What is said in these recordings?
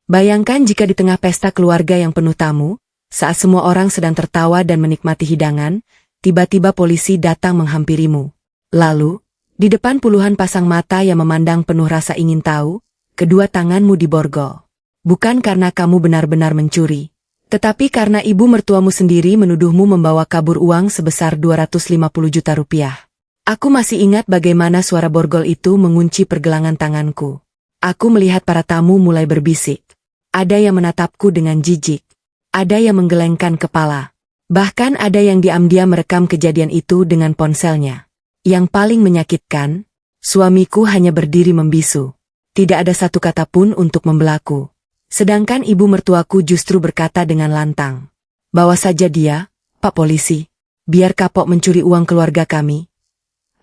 Bayangkan jika di tengah pesta keluarga yang penuh tamu, saat semua orang sedang tertawa dan menikmati hidangan, tiba-tiba polisi datang menghampirimu. Lalu, di depan puluhan pasang mata yang memandang penuh rasa ingin tahu, kedua tanganmu diborgol. Bukan karena kamu benar-benar mencuri, tetapi karena ibu mertuamu sendiri menuduhmu membawa kabur uang sebesar 250 juta rupiah. Aku masih ingat bagaimana suara borgol itu mengunci pergelangan tanganku. Aku melihat para tamu mulai berbisik. Ada yang menatapku dengan jijik. Ada yang menggelengkan kepala. Bahkan ada yang diam-diam merekam kejadian itu dengan ponselnya. Yang paling menyakitkan, suamiku hanya berdiri membisu. Tidak ada satu kata pun untuk membelaku. Sedangkan ibu mertuaku justru berkata dengan lantang. Bawa saja dia, Pak Polisi. Biar kapok mencuri uang keluarga kami.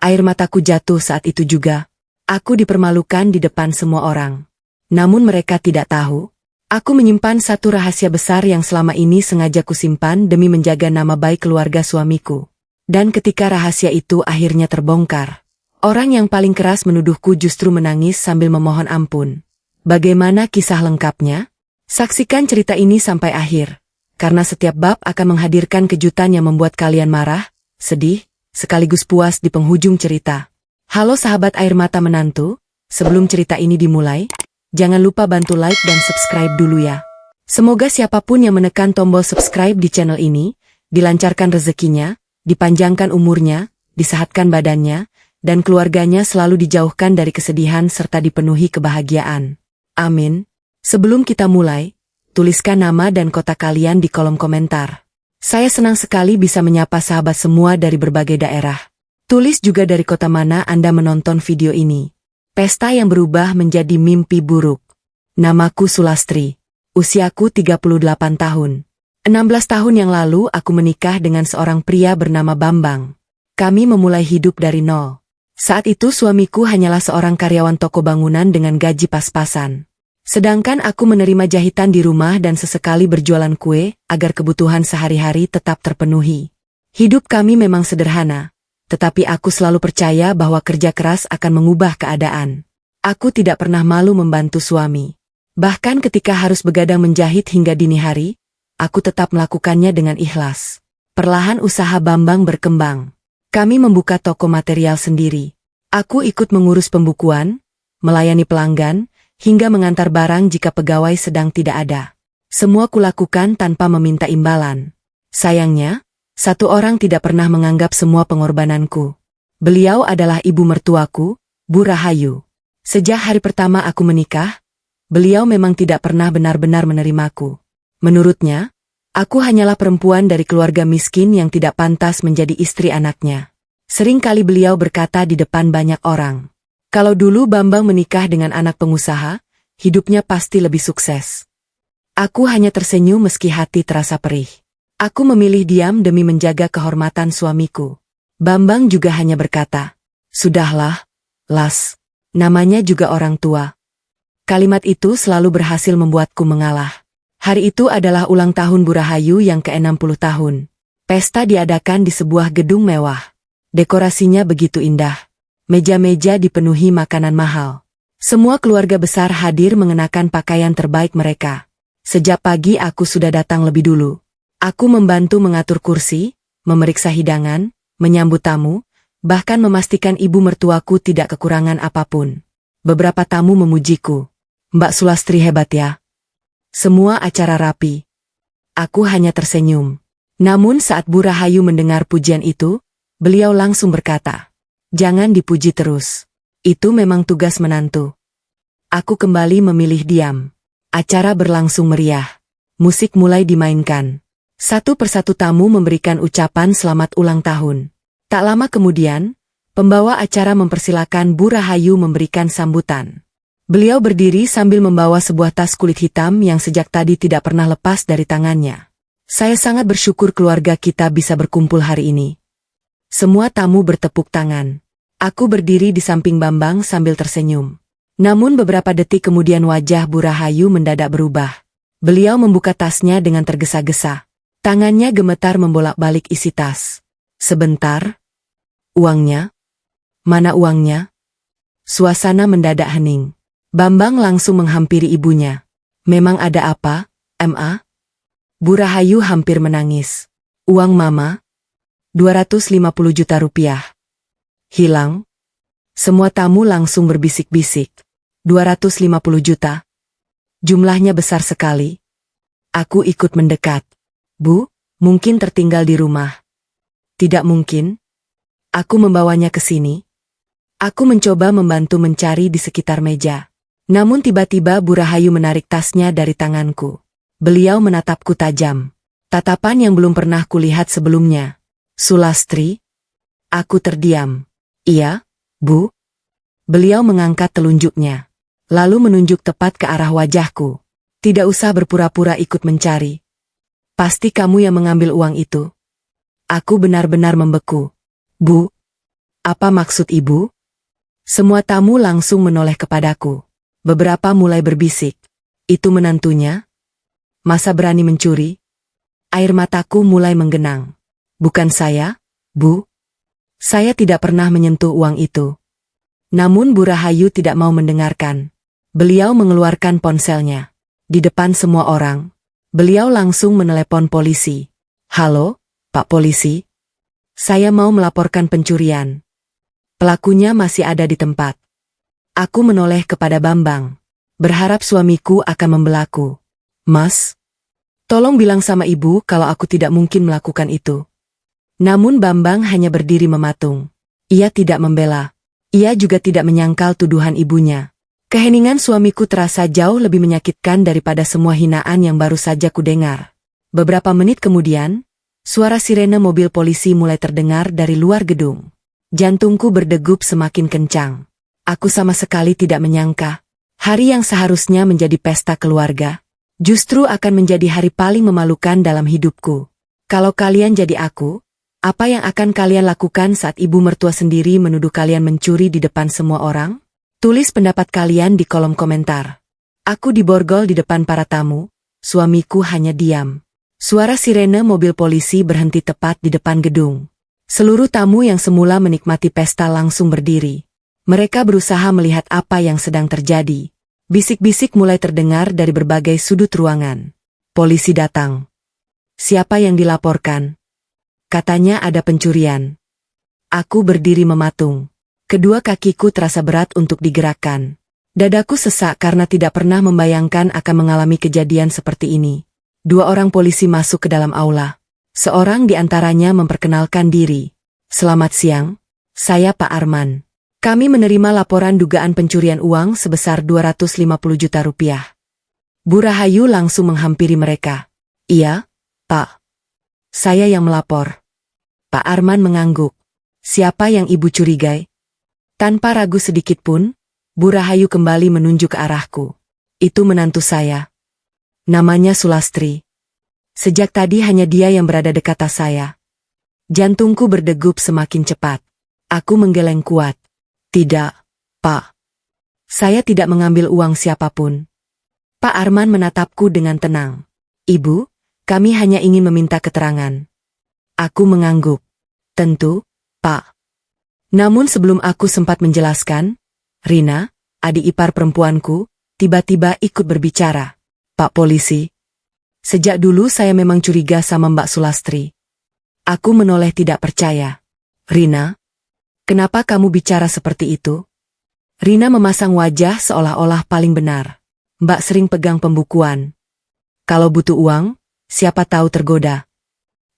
Air mataku jatuh saat itu juga. Aku dipermalukan di depan semua orang. Namun mereka tidak tahu. Aku menyimpan satu rahasia besar yang selama ini sengaja kusimpan demi menjaga nama baik keluarga suamiku. Dan ketika rahasia itu akhirnya terbongkar, orang yang paling keras menuduhku justru menangis sambil memohon ampun. Bagaimana kisah lengkapnya? Saksikan cerita ini sampai akhir, karena setiap bab akan menghadirkan kejutan yang membuat kalian marah, sedih, sekaligus puas di penghujung cerita. Halo sahabat air mata menantu, sebelum cerita ini dimulai, jangan lupa bantu like dan subscribe dulu ya. Semoga siapapun yang menekan tombol subscribe di channel ini, dilancarkan rezekinya, dipanjangkan umurnya, disehatkan badannya, dan keluarganya selalu dijauhkan dari kesedihan serta dipenuhi kebahagiaan. Amin. Sebelum kita mulai, tuliskan nama dan kota kalian di kolom komentar. Saya senang sekali bisa menyapa sahabat semua dari berbagai daerah. Tulis juga dari kota mana Anda menonton video ini. Pesta yang berubah menjadi mimpi buruk. Namaku Sulastri. Usiaku 38 tahun. 16 tahun yang lalu aku menikah dengan seorang pria bernama Bambang. Kami memulai hidup dari nol. Saat itu suamiku hanyalah seorang karyawan toko bangunan dengan gaji pas-pasan. Sedangkan aku menerima jahitan di rumah dan sesekali berjualan kue agar kebutuhan sehari-hari tetap terpenuhi. Hidup kami memang sederhana. Tetapi aku selalu percaya bahwa kerja keras akan mengubah keadaan. Aku tidak pernah malu membantu suami. Bahkan ketika harus begadang menjahit hingga dini hari, aku tetap melakukannya dengan ikhlas. Perlahan usaha Bambang berkembang. Kami membuka toko material sendiri. Aku ikut mengurus pembukuan, melayani pelanggan, hingga mengantar barang jika pegawai sedang tidak ada. Semua kulakukan tanpa meminta imbalan. Sayangnya, satu orang tidak pernah menganggap semua pengorbananku. Beliau adalah ibu mertuaku, Bu Rahayu. Sejak hari pertama aku menikah, beliau memang tidak pernah benar-benar menerimaku. Menurutnya, aku hanyalah perempuan dari keluarga miskin yang tidak pantas menjadi istri anaknya. Sering kali beliau berkata di depan banyak orang, kalau dulu Bambang menikah dengan anak pengusaha, hidupnya pasti lebih sukses. Aku hanya tersenyum meski hati terasa perih. Aku memilih diam demi menjaga kehormatan suamiku. Bambang juga hanya berkata, "Sudahlah, Las. Namanya juga orang tua." Kalimat itu selalu berhasil membuatku mengalah. Hari itu adalah ulang tahun Bu Rahayu yang ke-60 tahun. Pesta diadakan di sebuah gedung mewah. Dekorasinya begitu indah. Meja-meja dipenuhi makanan mahal. Semua keluarga besar hadir mengenakan pakaian terbaik mereka. Sejak pagi aku sudah datang lebih dulu. Aku membantu mengatur kursi, memeriksa hidangan, menyambut tamu, bahkan memastikan ibu mertuaku tidak kekurangan apapun. Beberapa tamu memujiku. "Mbak Sulastri hebat ya. Semua acara rapi." Aku hanya tersenyum. Namun saat Bu Rahayu mendengar pujian itu, beliau langsung berkata, "Jangan dipuji terus. Itu memang tugas menantu." Aku kembali memilih diam. Acara berlangsung meriah. Musik mulai dimainkan. Satu persatu tamu memberikan ucapan selamat ulang tahun. Tak lama kemudian, pembawa acara mempersilakan Bu Rahayu memberikan sambutan. Beliau berdiri sambil membawa sebuah tas kulit hitam yang sejak tadi tidak pernah lepas dari tangannya. "Saya sangat bersyukur keluarga kita bisa berkumpul hari ini." Semua tamu bertepuk tangan. Aku berdiri di samping Bambang sambil tersenyum. Namun beberapa detik kemudian wajah Bu Rahayu mendadak berubah. Beliau membuka tasnya dengan tergesa-gesa. Tangannya gemetar membolak-balik isi tas. "Sebentar. Uangnya? Mana uangnya?" Suasana mendadak hening. Bambang langsung menghampiri ibunya. Memang ada apa, Ma? Bu Rahayu hampir menangis. Uang Mama? 250 juta rupiah. Hilang? Semua tamu langsung berbisik-bisik. 250 juta? Jumlahnya besar sekali. Aku ikut mendekat. Bu, mungkin tertinggal di rumah. Tidak mungkin. Aku membawanya ke sini. Aku mencoba membantu mencari di sekitar meja. Namun tiba-tiba Bu Rahayu menarik tasnya dari tanganku. Beliau menatapku tajam. Tatapan yang belum pernah kulihat sebelumnya. Sulastri? Aku terdiam. Iya, Bu. Beliau mengangkat telunjuknya. Lalu menunjuk tepat ke arah wajahku. Tidak usah berpura-pura ikut mencari. Pasti kamu yang mengambil uang itu. Aku benar-benar membeku. Bu, apa maksud Ibu? Semua tamu langsung menoleh kepadaku. Beberapa mulai berbisik. Itu menantunya? Masa berani mencuri? Air mataku mulai menggenang. Bukan saya, Bu. Saya tidak pernah menyentuh uang itu. Namun Bu Rahayu tidak mau mendengarkan. Beliau mengeluarkan ponselnya. Di depan semua orang, beliau langsung menelepon polisi. Halo, Pak Polisi. Saya mau melaporkan pencurian. Pelakunya masih ada di tempat. Aku menoleh kepada Bambang. Berharap suamiku akan membelaku. Mas, tolong bilang sama ibu kalau aku tidak mungkin melakukan itu. Namun Bambang hanya berdiri mematung. Ia tidak membela. Ia juga tidak menyangkal tuduhan ibunya. Keheningan suamiku terasa jauh lebih menyakitkan daripada semua hinaan yang baru saja kudengar. Beberapa menit kemudian, suara sirene mobil polisi mulai terdengar dari luar gedung. Jantungku berdegup semakin kencang. Aku sama sekali tidak menyangka, hari yang seharusnya menjadi pesta keluarga, justru akan menjadi hari paling memalukan dalam hidupku. Kalau kalian jadi aku, apa yang akan kalian lakukan saat ibu mertua sendiri menuduh kalian mencuri di depan semua orang? Tulis pendapat kalian di kolom komentar. Aku diborgol di depan para tamu, suamiku hanya diam. Suara sirene mobil polisi berhenti tepat di depan gedung. Seluruh tamu yang semula menikmati pesta langsung berdiri. Mereka berusaha melihat apa yang sedang terjadi. Bisik-bisik mulai terdengar dari berbagai sudut ruangan. Polisi datang. Siapa yang dilaporkan? Katanya ada pencurian. Aku berdiri mematung. Kedua kakiku terasa berat untuk digerakkan. Dadaku sesak karena tidak pernah membayangkan akan mengalami kejadian seperti ini. 2 orang polisi masuk ke dalam aula. Seorang di antaranya memperkenalkan diri. Selamat siang, saya Pak Arman. Kami menerima laporan dugaan pencurian uang sebesar 250 juta rupiah. Bu Rahayu langsung menghampiri mereka. Iya, Pak. Saya yang melapor. Pak Arman mengangguk. Siapa yang ibu curigai? Tanpa ragu sedikit pun, Bu Rahayu kembali menunjuk ke arahku. Itu menantu saya. Namanya Sulastri. Sejak tadi hanya dia yang berada dekat tas saya. Jantungku berdegup semakin cepat. Aku menggeleng kuat. Tidak, Pak. Saya tidak mengambil uang siapapun. Pak Arman menatapku dengan tenang. Ibu, kami hanya ingin meminta keterangan. Aku mengangguk. Tentu, Pak. Namun sebelum aku sempat menjelaskan, Rina, adik ipar perempuanku, tiba-tiba ikut berbicara. Pak Polisi. Sejak dulu saya memang curiga sama Mbak Sulastri. Aku menoleh tidak percaya. Rina, kenapa kamu bicara seperti itu? Rina memasang wajah seolah-olah paling benar. Mbak sering pegang pembukuan. Kalau butuh uang, siapa tahu tergoda.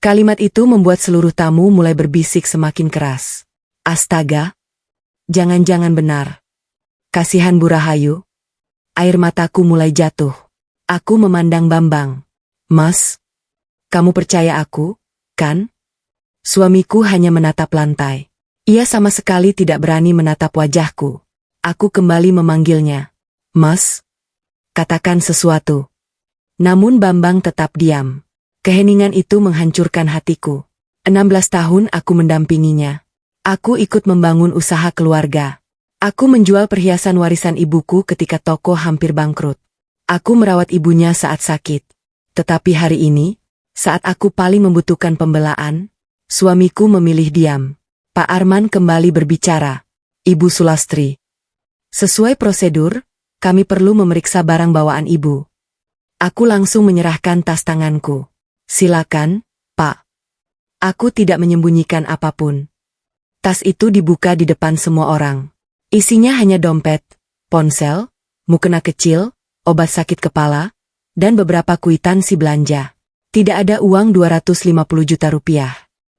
Kalimat itu membuat seluruh tamu mulai berbisik semakin keras. Astaga, jangan-jangan benar. Kasihan Bu Rahayu. Air mataku mulai jatuh. Aku memandang Bambang. Mas, kamu percaya aku, kan? Suamiku hanya menatap lantai. Ia sama sekali tidak berani menatap wajahku. Aku kembali memanggilnya. Mas, katakan sesuatu. Namun Bambang tetap diam. Keheningan itu menghancurkan hatiku. 16 tahun aku mendampinginya. Aku ikut membangun usaha keluarga. Aku menjual perhiasan warisan ibuku ketika toko hampir bangkrut. Aku merawat ibunya saat sakit. Tetapi hari ini, saat aku paling membutuhkan pembelaan, suamiku memilih diam. Pak Arman kembali berbicara. Ibu Sulastri. Sesuai prosedur, kami perlu memeriksa barang bawaan ibu. Aku langsung menyerahkan tas tanganku. Silakan, Pak. Aku tidak menyembunyikan apapun. Tas itu dibuka di depan semua orang. Isinya hanya dompet, ponsel, mukena kecil, obat sakit kepala, dan beberapa kwitansi belanja. Tidak ada uang 250 juta rupiah.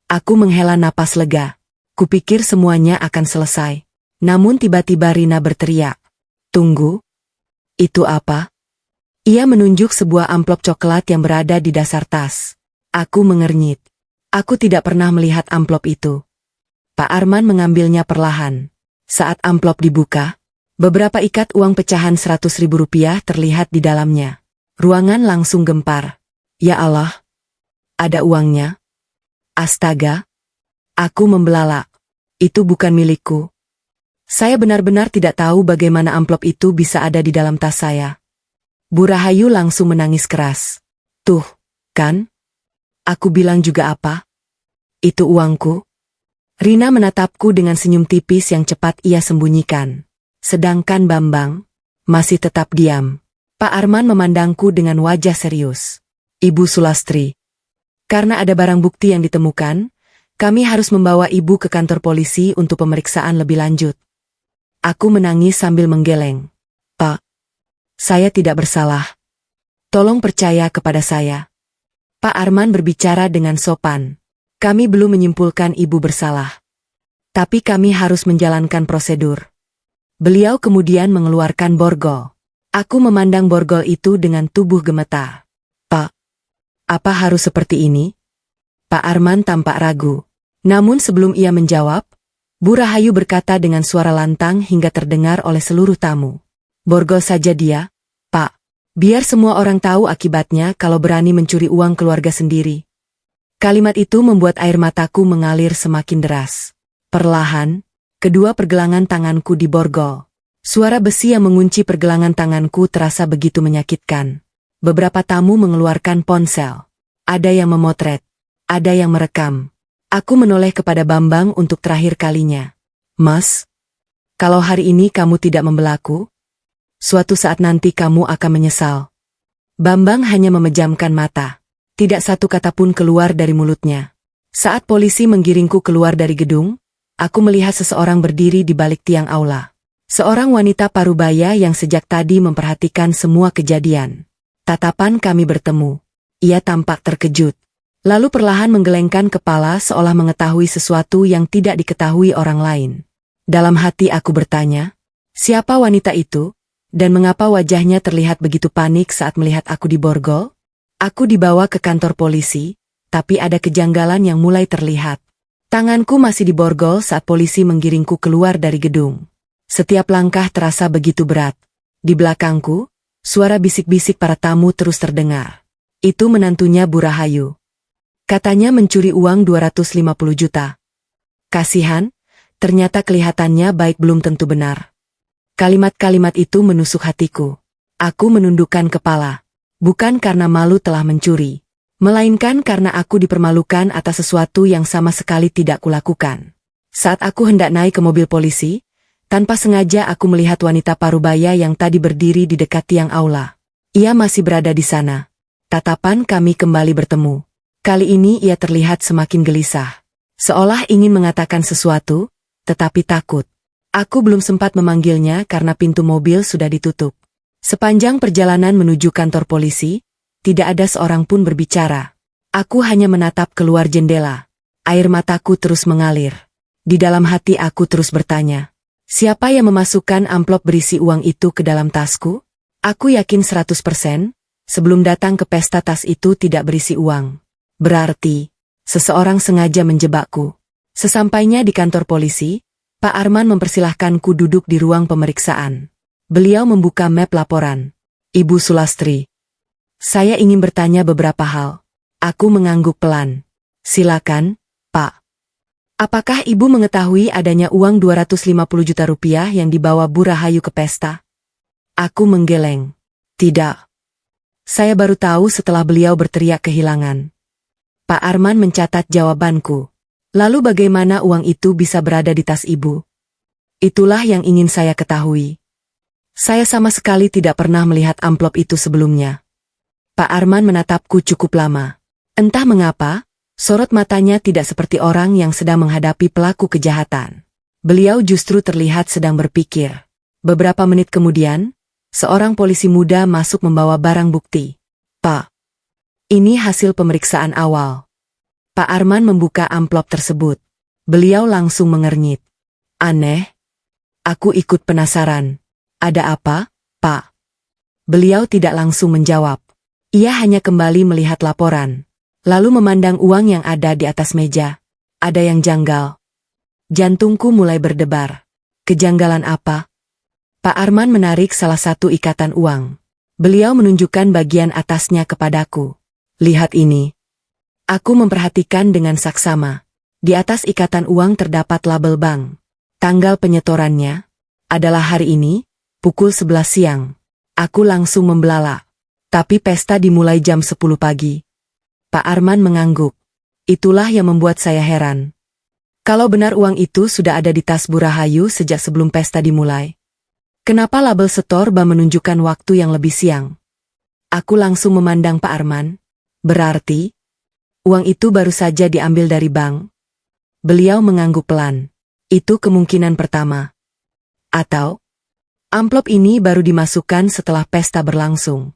Aku menghela napas lega. Kupikir semuanya akan selesai. Namun tiba-tiba Rina berteriak. Tunggu. Itu apa? Ia menunjuk sebuah amplop coklat yang berada di dasar tas. Aku mengernyit. Aku tidak pernah melihat amplop itu. Pak Arman mengambilnya perlahan. Saat amplop dibuka, beberapa ikat uang pecahan 100.000 rupiah terlihat di dalamnya. Ruangan langsung gempar. Ya Allah. Ada uangnya? Astaga. Aku membelalak. Itu bukan milikku. Saya benar-benar tidak tahu bagaimana amplop itu bisa ada di dalam tas saya. Bu Rahayu langsung menangis keras. Tuh, kan? Aku bilang juga apa? Itu uangku. Rina menatapku dengan senyum tipis yang cepat ia sembunyikan. Sedangkan Bambang masih tetap diam. Pak Arman memandangku dengan wajah serius. Ibu Sulastri. Karena ada barang bukti yang ditemukan, kami harus membawa ibu ke kantor polisi untuk pemeriksaan lebih lanjut. Aku menangis sambil menggeleng. Pak. Saya tidak bersalah. Tolong percaya kepada saya. Pak Arman berbicara dengan sopan. Kami belum menyimpulkan ibu bersalah. Tapi kami harus menjalankan prosedur. Beliau kemudian mengeluarkan borgol. Aku memandang borgol itu dengan tubuh gemetar. Pak, apa harus seperti ini? Pak Arman tampak ragu. Namun sebelum ia menjawab, Bu Rahayu berkata dengan suara lantang hingga terdengar oleh seluruh tamu. Borgol saja dia, Pak. Biar semua orang tahu akibatnya kalau berani mencuri uang keluarga sendiri. Kalimat itu membuat air mataku mengalir semakin deras. Perlahan, kedua pergelangan tanganku diborgol. Suara besi yang mengunci pergelangan tanganku terasa begitu menyakitkan. Beberapa tamu mengeluarkan ponsel. Ada yang memotret. Ada yang merekam. Aku menoleh kepada Bambang untuk terakhir kalinya. Mas, kalau hari ini kamu tidak membelaku, suatu saat nanti kamu akan menyesal. Bambang hanya memejamkan mata. Tidak satu kata pun keluar dari mulutnya. Saat polisi menggiringku keluar dari gedung, aku melihat seseorang berdiri di balik tiang aula. Seorang wanita parubaya yang sejak tadi memperhatikan semua kejadian. Tatapan kami bertemu. Ia tampak terkejut. Lalu perlahan menggelengkan kepala seolah mengetahui sesuatu yang tidak diketahui orang lain. Dalam hati aku bertanya, siapa wanita itu? Dan mengapa wajahnya terlihat begitu panik saat melihat aku diborgol? Aku dibawa ke kantor polisi, tapi ada kejanggalan yang mulai terlihat. Tanganku masih diborgol saat polisi menggiringku keluar dari gedung. Setiap langkah terasa begitu berat. Di belakangku, suara bisik-bisik para tamu terus terdengar. Itu menantunya Bu Rahayu. Katanya mencuri uang 250 juta. Kasihan, ternyata kelihatannya baik belum tentu benar. Kalimat-kalimat itu menusuk hatiku. Aku menundukkan kepala. Bukan karena malu telah mencuri, melainkan karena aku dipermalukan atas sesuatu yang sama sekali tidak kulakukan. Saat aku hendak naik ke mobil polisi, tanpa sengaja aku melihat wanita parubaya yang tadi berdiri di dekat tiang aula. Ia masih berada di sana. Tatapan kami kembali bertemu. Kali ini ia terlihat semakin gelisah. Seolah ingin mengatakan sesuatu, tetapi takut. Aku belum sempat memanggilnya karena pintu mobil sudah ditutup. Sepanjang perjalanan menuju kantor polisi, tidak ada seorang pun berbicara. Aku hanya menatap keluar jendela. Air mataku terus mengalir. Di dalam hati aku terus bertanya, siapa yang memasukkan amplop berisi uang itu ke dalam tasku? Aku yakin 100%, sebelum datang ke pesta tas itu tidak berisi uang. Berarti, seseorang sengaja menjebakku. Sesampainya di kantor polisi, Pak Arman mempersilahkanku duduk di ruang pemeriksaan. Beliau membuka map laporan. Ibu Sulastri. Saya ingin bertanya beberapa hal. Aku mengangguk pelan. Silakan, Pak. Apakah Ibu mengetahui adanya uang 250 juta rupiah yang dibawa Bu Rahayu ke pesta? Aku menggeleng. Tidak. Saya baru tahu setelah beliau berteriak kehilangan. Pak Arman mencatat jawabanku. Lalu bagaimana uang itu bisa berada di tas Ibu? Itulah yang ingin saya ketahui. Saya sama sekali tidak pernah melihat amplop itu sebelumnya. Pak Arman menatapku cukup lama. Entah mengapa, sorot matanya tidak seperti orang yang sedang menghadapi pelaku kejahatan. Beliau justru terlihat sedang berpikir. Beberapa menit kemudian, seorang polisi muda masuk membawa barang bukti. Pak, ini hasil pemeriksaan awal. Pak Arman membuka amplop tersebut. Beliau langsung mengernyit. Aneh. Aku ikut penasaran. Ada apa, Pak? Beliau tidak langsung menjawab. Ia hanya kembali melihat laporan. Lalu memandang uang yang ada di atas meja. Ada yang janggal. Jantungku mulai berdebar. Kejanggalan apa? Pak Arman menarik salah satu ikatan uang. Beliau menunjukkan bagian atasnya kepadaku. Lihat ini. Aku memperhatikan dengan saksama. Di atas ikatan uang terdapat label bank. Tanggal penyetorannya adalah hari ini, pukul 11 siang. Aku langsung membelalak. Tapi pesta dimulai jam 10 pagi. Pak Arman mengangguk. Itulah yang membuat saya heran. Kalau benar uang itu sudah ada di tas Bu Rahayu sejak sebelum pesta dimulai, kenapa label setor bank menunjukkan waktu yang lebih siang? Aku langsung memandang Pak Arman. Berarti, uang itu baru saja diambil dari bank. Beliau mengangguk pelan. Itu kemungkinan pertama. Atau, amplop ini baru dimasukkan setelah pesta berlangsung.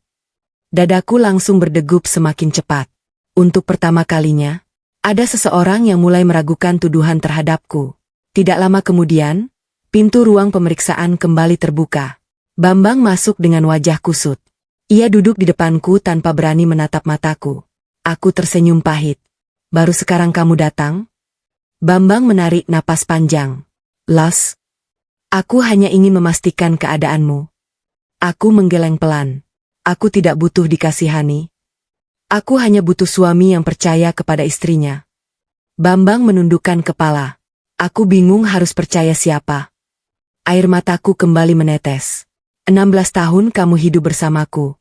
Dadaku langsung berdegup semakin cepat. Untuk pertama kalinya, ada seseorang yang mulai meragukan tuduhan terhadapku. Tidak lama kemudian, pintu ruang pemeriksaan kembali terbuka. Bambang masuk dengan wajah kusut. Ia duduk di depanku tanpa berani menatap mataku. Aku tersenyum pahit. Baru sekarang kamu datang? Bambang menarik napas panjang. Las, aku hanya ingin memastikan keadaanmu. Aku menggeleng pelan. Aku tidak butuh dikasihani. Aku hanya butuh suami yang percaya kepada istrinya. Bambang menundukkan kepala. Aku bingung harus percaya siapa. Air mataku kembali menetes. 16 tahun kamu hidup bersamaku.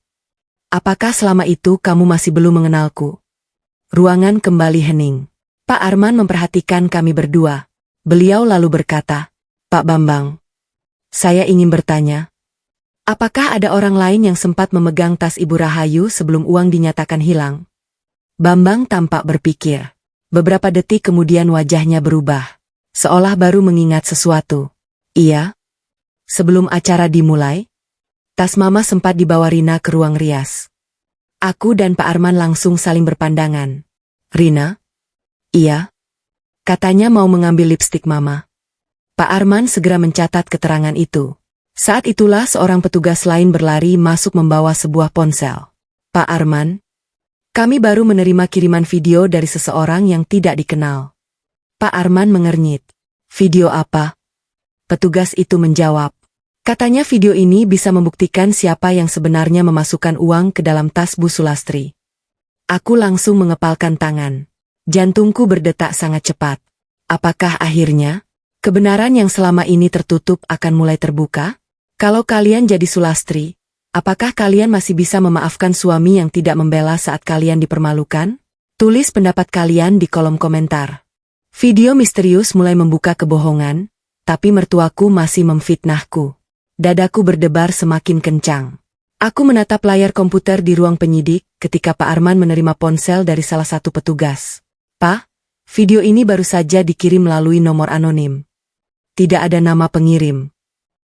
Apakah selama itu kamu masih belum mengenalku? Ruangan kembali hening. Pak Arman memperhatikan kami berdua. Beliau lalu berkata, Pak Bambang, saya ingin bertanya. Apakah ada orang lain yang sempat memegang tas Ibu Rahayu sebelum uang dinyatakan hilang? Bambang tampak berpikir. Beberapa detik kemudian wajahnya berubah. Seolah baru mengingat sesuatu. Iya. Sebelum acara dimulai, tas Mama sempat dibawa Rina ke ruang rias. Aku dan Pak Arman langsung saling berpandangan. Rina? Iya. Katanya mau mengambil lipstik Mama. Pak Arman segera mencatat keterangan itu. Saat itulah seorang petugas lain berlari masuk membawa sebuah ponsel. Pak Arman, kami baru menerima kiriman video dari seseorang yang tidak dikenal. Pak Arman mengernyit. Video apa? Petugas itu menjawab. Katanya video ini bisa membuktikan siapa yang sebenarnya memasukkan uang ke dalam tas Bu Sulastri. Aku langsung mengepalkan tangan. Jantungku berdetak sangat cepat. Apakah akhirnya kebenaran yang selama ini tertutup akan mulai terbuka? Kalau kalian jadi Sulastri, apakah kalian masih bisa memaafkan suami yang tidak membela saat kalian dipermalukan? Tulis pendapat kalian di kolom komentar. Video misterius mulai membuka kebohongan, tapi mertuaku masih memfitnahku. Dadaku berdebar semakin kencang. Aku menatap layar komputer di ruang penyidik ketika Pak Arman menerima ponsel dari salah satu petugas. Pak, video ini baru saja dikirim melalui nomor anonim. Tidak ada nama pengirim.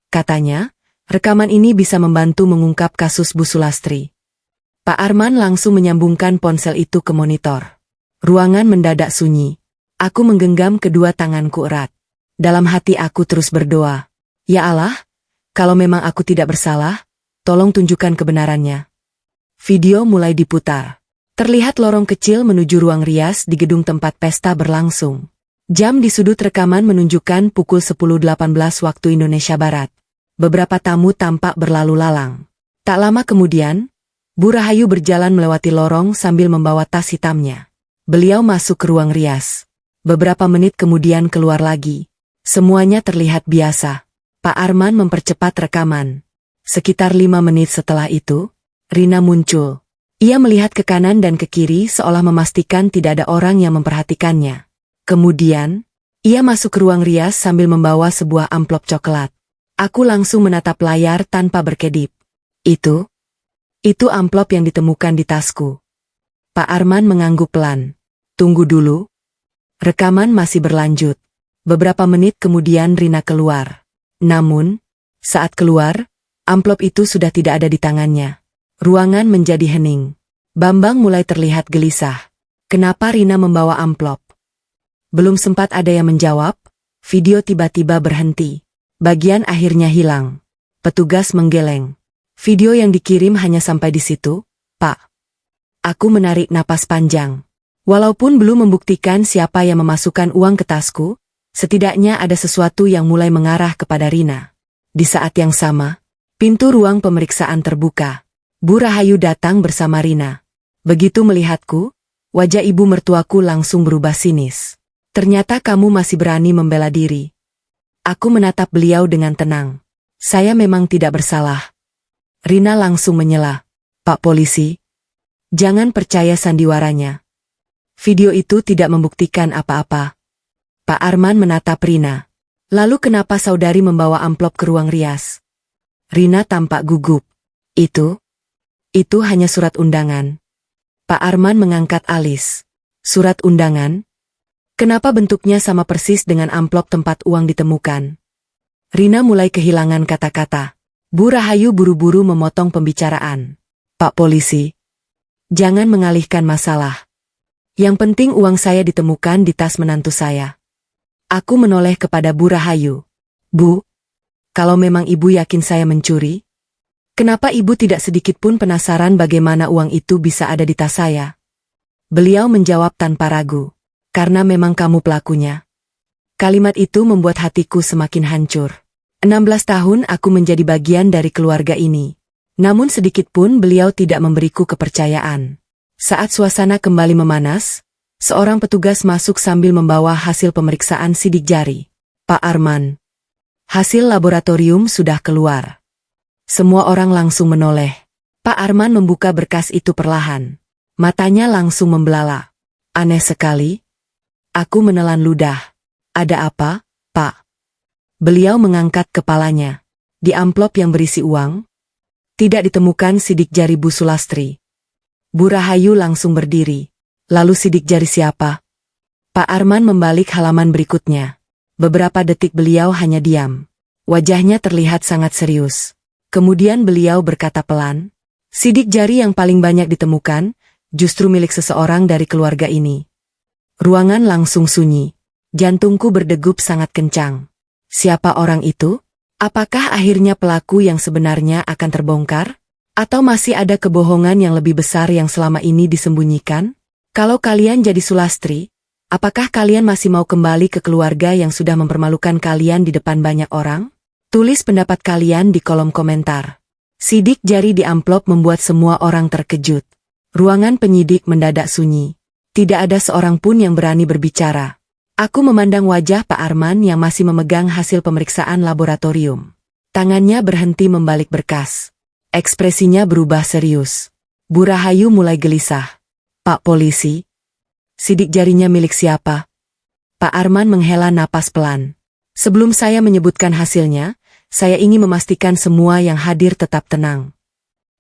Katanya, rekaman ini bisa membantu mengungkap kasus Bu Sulastri. Pak Arman langsung menyambungkan ponsel itu ke monitor. Ruangan mendadak sunyi. Aku menggenggam kedua tanganku erat. Dalam hati aku terus berdoa. Ya Allah, kalau memang aku tidak bersalah, tolong tunjukkan kebenarannya. Video mulai diputar. Terlihat lorong kecil menuju ruang rias di gedung tempat pesta berlangsung. Jam di sudut rekaman menunjukkan pukul 10.18 waktu Indonesia Barat. Beberapa tamu tampak berlalu lalang. Tak lama kemudian, Bu Rahayu berjalan melewati lorong sambil membawa tas hitamnya. Beliau masuk ke ruang rias. Beberapa menit kemudian keluar lagi. Semuanya terlihat biasa. Pak Arman mempercepat rekaman. Sekitar 5 menit setelah itu, Rina muncul. Ia melihat ke kanan dan ke kiri seolah memastikan tidak ada orang yang memperhatikannya. Kemudian, ia masuk ke ruang rias sambil membawa sebuah amplop coklat. Aku langsung menatap layar tanpa berkedip. Itu Itu amplop yang ditemukan di tasku. Pak Arman mengangguk pelan. Tunggu dulu. Rekaman masih berlanjut. Beberapa menit kemudian Rina keluar. Namun, saat keluar, amplop itu sudah tidak ada di tangannya. Ruangan menjadi hening. Bambang mulai terlihat gelisah. Kenapa Rina membawa amplop? Belum sempat ada yang menjawab, video tiba-tiba berhenti. Bagian akhirnya hilang. Petugas menggeleng. Video yang dikirim hanya sampai di situ, Pak. Aku menarik napas panjang. Walaupun belum membuktikan siapa yang memasukkan uang ke tasku, setidaknya ada sesuatu yang mulai mengarah kepada Rina. Di saat yang sama, pintu ruang pemeriksaan terbuka. Bu Rahayu datang bersama Rina. Begitu melihatku, wajah ibu mertuaku langsung berubah sinis. Ternyata kamu masih berani membela diri. Aku menatap beliau dengan tenang. Saya memang tidak bersalah. Rina langsung menyela. Pak polisi, jangan percaya sandiwaranya. Video itu tidak membuktikan apa-apa. Pak Arman menatap Rina. Lalu kenapa saudari membawa amplop ke ruang rias? Rina tampak gugup. Itu hanya surat undangan. Pak Arman mengangkat alis. Surat undangan? Kenapa bentuknya sama persis dengan amplop tempat uang ditemukan? Rina mulai kehilangan kata-kata. Bu Rahayu buru-buru memotong pembicaraan. Pak polisi, jangan mengalihkan masalah. Yang penting uang saya ditemukan di tas menantu saya. Aku menoleh kepada Bu Rahayu. Bu, kalau memang ibu yakin saya mencuri, kenapa ibu tidak sedikit pun penasaran bagaimana uang itu bisa ada di tas saya? Beliau menjawab tanpa ragu. Karena memang kamu pelakunya. Kalimat itu membuat hatiku semakin hancur. 16 tahun aku menjadi bagian dari keluarga ini. Namun sedikit pun beliau tidak memberiku kepercayaan. Saat suasana kembali memanas, seorang petugas masuk sambil membawa hasil pemeriksaan sidik jari. Pak Arman, hasil laboratorium sudah keluar. Semua orang langsung menoleh. Pak Arman membuka berkas itu perlahan. Matanya langsung membelalak. Aneh sekali. Aku menelan ludah. Ada apa, Pak? Beliau mengangkat kepalanya. Di amplop yang berisi uang, tidak ditemukan sidik jari Bu Sulastri. Bu Rahayu langsung berdiri. Lalu sidik jari siapa? Pak Arman membalik halaman berikutnya. Beberapa detik beliau hanya diam. Wajahnya terlihat sangat serius. Kemudian beliau berkata pelan, sidik jari yang paling banyak ditemukan, justru milik seseorang dari keluarga ini. Ruangan langsung sunyi. Jantungku berdegup sangat kencang. Siapa orang itu? Apakah akhirnya pelaku yang sebenarnya akan terbongkar? Atau masih ada kebohongan yang lebih besar yang selama ini disembunyikan? Kalau kalian jadi Sulastri, apakah kalian masih mau kembali ke keluarga yang sudah mempermalukan kalian di depan banyak orang? Tulis pendapat kalian di kolom komentar. Sidik jari di amplop membuat semua orang terkejut. Ruangan penyidik mendadak sunyi. Tidak ada seorang pun yang berani berbicara. Aku memandang wajah Pak Arman yang masih memegang hasil pemeriksaan laboratorium. Tangannya berhenti membalik berkas. Ekspresinya berubah serius. Bu Rahayu mulai gelisah. Pak polisi, sidik jarinya milik siapa? Pak Arman menghela napas pelan. Sebelum saya menyebutkan hasilnya, saya ingin memastikan semua yang hadir tetap tenang.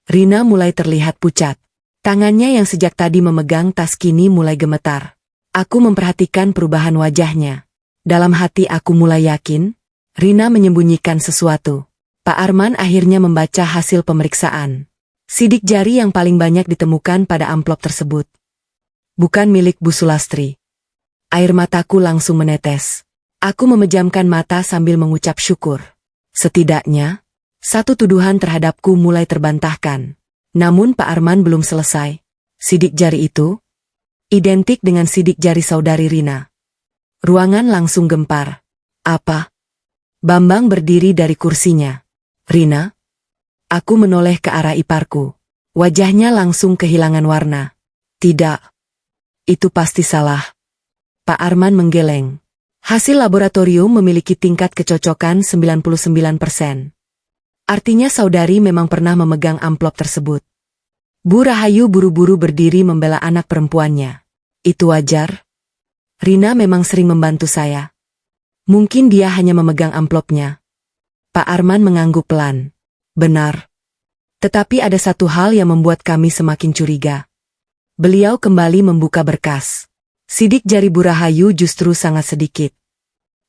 Rina mulai terlihat pucat. Tangannya yang sejak tadi memegang tas kini mulai gemetar. Aku memperhatikan perubahan wajahnya. Dalam hati aku mulai yakin, Rina menyembunyikan sesuatu. Pak Arman akhirnya membaca hasil pemeriksaan. Sidik jari yang paling banyak ditemukan pada amplop tersebut. Bukan milik Bu Sulastri. Air mataku langsung menetes. Aku memejamkan mata sambil mengucap syukur. Setidaknya, satu tuduhan terhadapku mulai terbantahkan. Namun Pak Arman belum selesai. Sidik jari itu identik dengan sidik jari saudari Rina. Ruangan langsung gempar. Apa? Bambang berdiri dari kursinya. Rina? Aku menoleh ke arah iparku. Wajahnya langsung kehilangan warna. Tidak. Itu pasti salah. Pak Arman menggeleng. Hasil laboratorium memiliki tingkat kecocokan 99%. Artinya saudari memang pernah memegang amplop tersebut. Bu Rahayu buru-buru berdiri membela anak perempuannya. Itu wajar. Rina memang sering membantu saya. Mungkin dia hanya memegang amplopnya. Pak Arman mengangguk pelan. Benar. Tetapi ada satu hal yang membuat kami semakin curiga. Beliau kembali membuka berkas. Sidik jari Bu Rahayu justru sangat sedikit.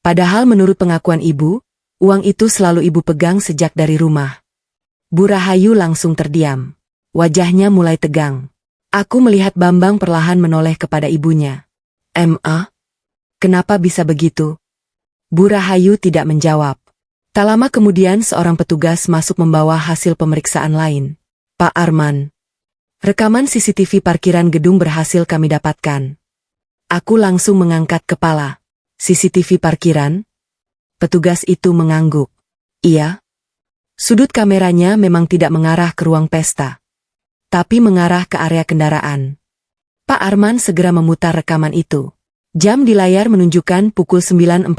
Padahal menurut pengakuan ibu, uang itu selalu ibu pegang sejak dari rumah. Bu Rahayu langsung terdiam. Wajahnya mulai tegang. Aku melihat Bambang perlahan menoleh kepada ibunya. Kenapa bisa begitu? Bu Rahayu tidak menjawab. Tak lama kemudian seorang petugas masuk membawa hasil pemeriksaan lain. Pak Arman. Rekaman CCTV parkiran gedung berhasil kami dapatkan. Aku langsung mengangkat kepala. CCTV parkiran? Petugas itu mengangguk. Iya. Sudut kameranya memang tidak mengarah ke ruang pesta, tapi mengarah ke area kendaraan. Pak Arman segera memutar rekaman itu. Jam di layar menunjukkan pukul 9.47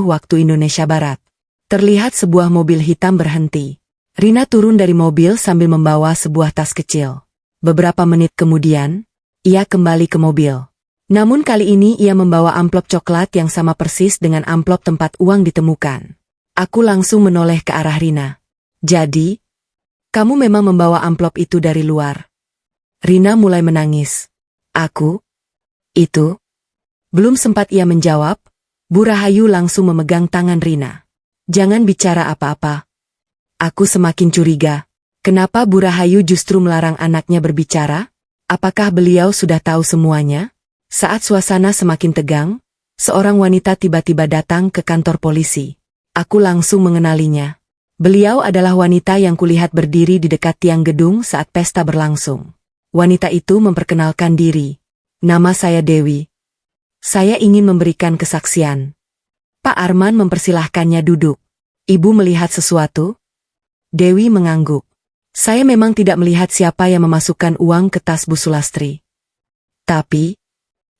waktu Indonesia Barat. Terlihat sebuah mobil hitam berhenti. Rina turun dari mobil sambil membawa sebuah tas kecil. Beberapa menit kemudian, ia kembali ke mobil. Namun kali ini ia membawa amplop coklat yang sama persis dengan amplop tempat uang ditemukan. Aku langsung menoleh ke arah Rina. Jadi, kamu memang membawa amplop itu dari luar? Rina mulai menangis. Itu? Belum sempat ia menjawab, Bu Rahayu langsung memegang tangan Rina. Jangan bicara apa-apa. Aku semakin curiga. Kenapa Bu Rahayu justru melarang anaknya berbicara? Apakah beliau sudah tahu semuanya? Saat suasana semakin tegang, seorang wanita tiba-tiba datang ke kantor polisi. Aku langsung mengenalinya. Beliau adalah wanita yang kulihat berdiri di dekat tiang gedung saat pesta berlangsung. Wanita itu memperkenalkan diri. Nama saya Dewi. Saya ingin memberikan kesaksian. Pak Arman mempersilahkannya duduk. Ibu melihat sesuatu? Dewi mengangguk. Saya memang tidak melihat siapa yang memasukkan uang ke tas Bu Sulastri. Tapi,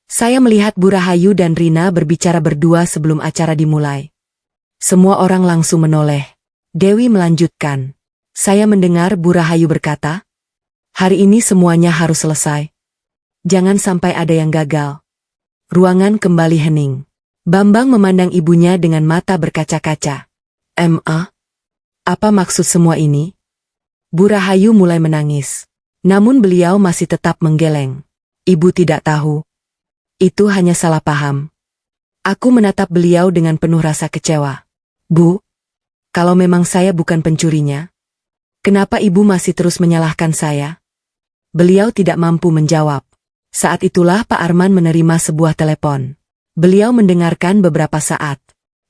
saya melihat Bu Rahayu dan Rina berbicara berdua sebelum acara dimulai. Semua orang langsung menoleh. Dewi melanjutkan. Saya mendengar Bu Rahayu berkata, hari ini semuanya harus selesai. Jangan sampai ada yang gagal. Ruangan kembali hening. Bambang memandang ibunya dengan mata berkaca-kaca. Apa maksud semua ini? Bu Rahayu mulai menangis. Namun beliau masih tetap menggeleng. Ibu tidak tahu. Itu hanya salah paham. Aku menatap beliau dengan penuh rasa kecewa. Bu, kalau memang saya bukan pencurinya, kenapa ibu masih terus menyalahkan saya? Beliau tidak mampu menjawab. Saat itulah Pak Arman menerima sebuah telepon. Beliau mendengarkan beberapa saat.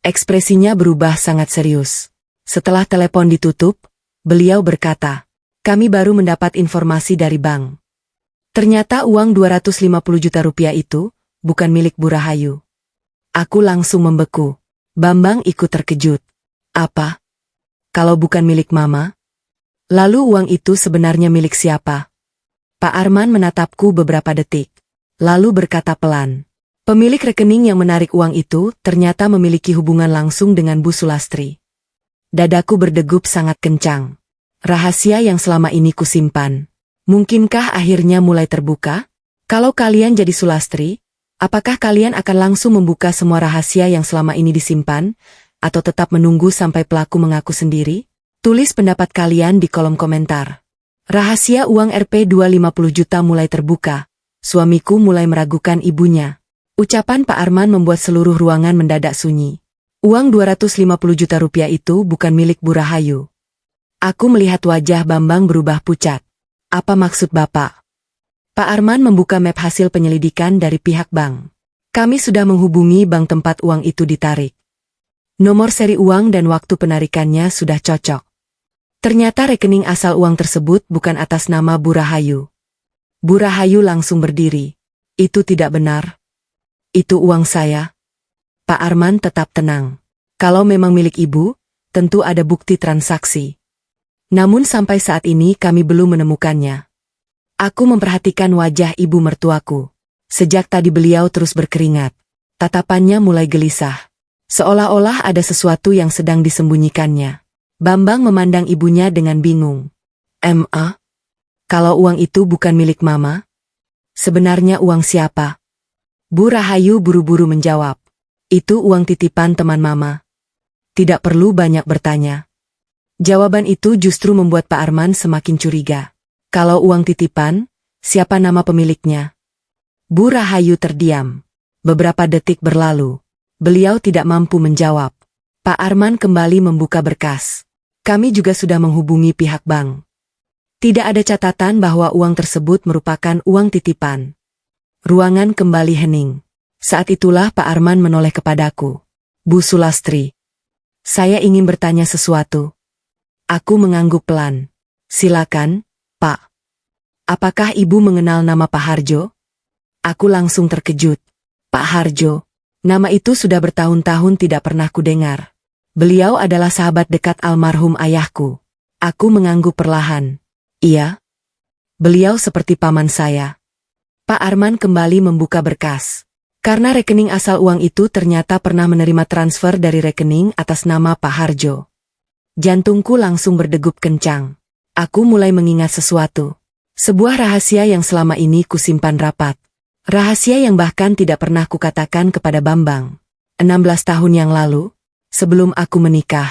Ekspresinya berubah sangat serius. Setelah telepon ditutup, beliau berkata, kami baru mendapat informasi dari bank. Ternyata uang 250 juta rupiah itu bukan milik Bu Rahayu. Aku langsung membeku. Bambang ikut terkejut. Apa? Kalau bukan milik Mama? Lalu uang itu sebenarnya milik siapa? Pak Arman menatapku beberapa detik. Lalu berkata pelan. Pemilik rekening yang menarik uang itu ternyata memiliki hubungan langsung dengan Bu Sulastri. Dadaku berdegup sangat kencang. Rahasia yang selama ini kusimpan. Mungkinkah akhirnya mulai terbuka? Kalau kalian jadi Sulastri, apakah kalian akan langsung membuka semua rahasia yang selama ini disimpan? Atau tetap menunggu sampai pelaku mengaku sendiri? Tulis pendapat kalian di kolom komentar. Rahasia uang Rp 250 juta mulai terbuka. Suamiku mulai meragukan ibunya. Ucapan Pak Arman membuat seluruh ruangan mendadak sunyi. Uang 250 juta rupiah itu bukan milik Bu Rahayu. Aku melihat wajah Bambang berubah pucat. Apa maksud Bapak? Pak Arman membuka map hasil penyelidikan dari pihak bank. Kami sudah menghubungi bank tempat uang itu ditarik. Nomor seri uang dan waktu penarikannya sudah cocok. Ternyata rekening asal uang tersebut bukan atas nama Bu Rahayu. Bu Rahayu langsung berdiri. Itu tidak benar. Itu uang saya. Pak Arman tetap tenang. Kalau memang milik ibu, tentu ada bukti transaksi. Namun sampai saat ini kami belum menemukannya. Aku memperhatikan wajah ibu mertuaku. Sejak tadi beliau terus berkeringat. Tatapannya mulai gelisah. Seolah-olah ada sesuatu yang sedang disembunyikannya. Bambang memandang ibunya dengan bingung. Kalau uang itu bukan milik Mama? Sebenarnya uang siapa? Bu Rahayu buru-buru menjawab. Itu uang titipan teman Mama. Tidak perlu banyak bertanya. Jawaban itu justru membuat Pak Arman semakin curiga. Kalau uang titipan, siapa nama pemiliknya? Bu Rahayu terdiam. Beberapa detik berlalu. Beliau tidak mampu menjawab. Pak Arman kembali membuka berkas. Kami juga sudah menghubungi pihak bank. Tidak ada catatan bahwa uang tersebut merupakan uang titipan. Ruangan kembali hening. Saat itulah Pak Arman menoleh kepadaku. Bu Sulastri. Saya ingin bertanya sesuatu. Aku mengangguk pelan. Silakan, Pak. Apakah Ibu mengenal nama Pak Harjo? Aku langsung terkejut. Pak Harjo. Nama itu sudah bertahun-tahun tidak pernah kudengar. Beliau adalah sahabat dekat almarhum ayahku. Aku mengangguk perlahan. Iya. Beliau seperti paman saya. Pak Arman kembali membuka berkas. Karena rekening asal uang itu ternyata pernah menerima transfer dari rekening atas nama Pak Harjo. Jantungku langsung berdegup kencang. Aku mulai mengingat sesuatu. Sebuah rahasia yang selama ini kusimpan rapat. Rahasia yang bahkan tidak pernah kukatakan kepada Bambang. 16 tahun yang lalu, sebelum aku menikah,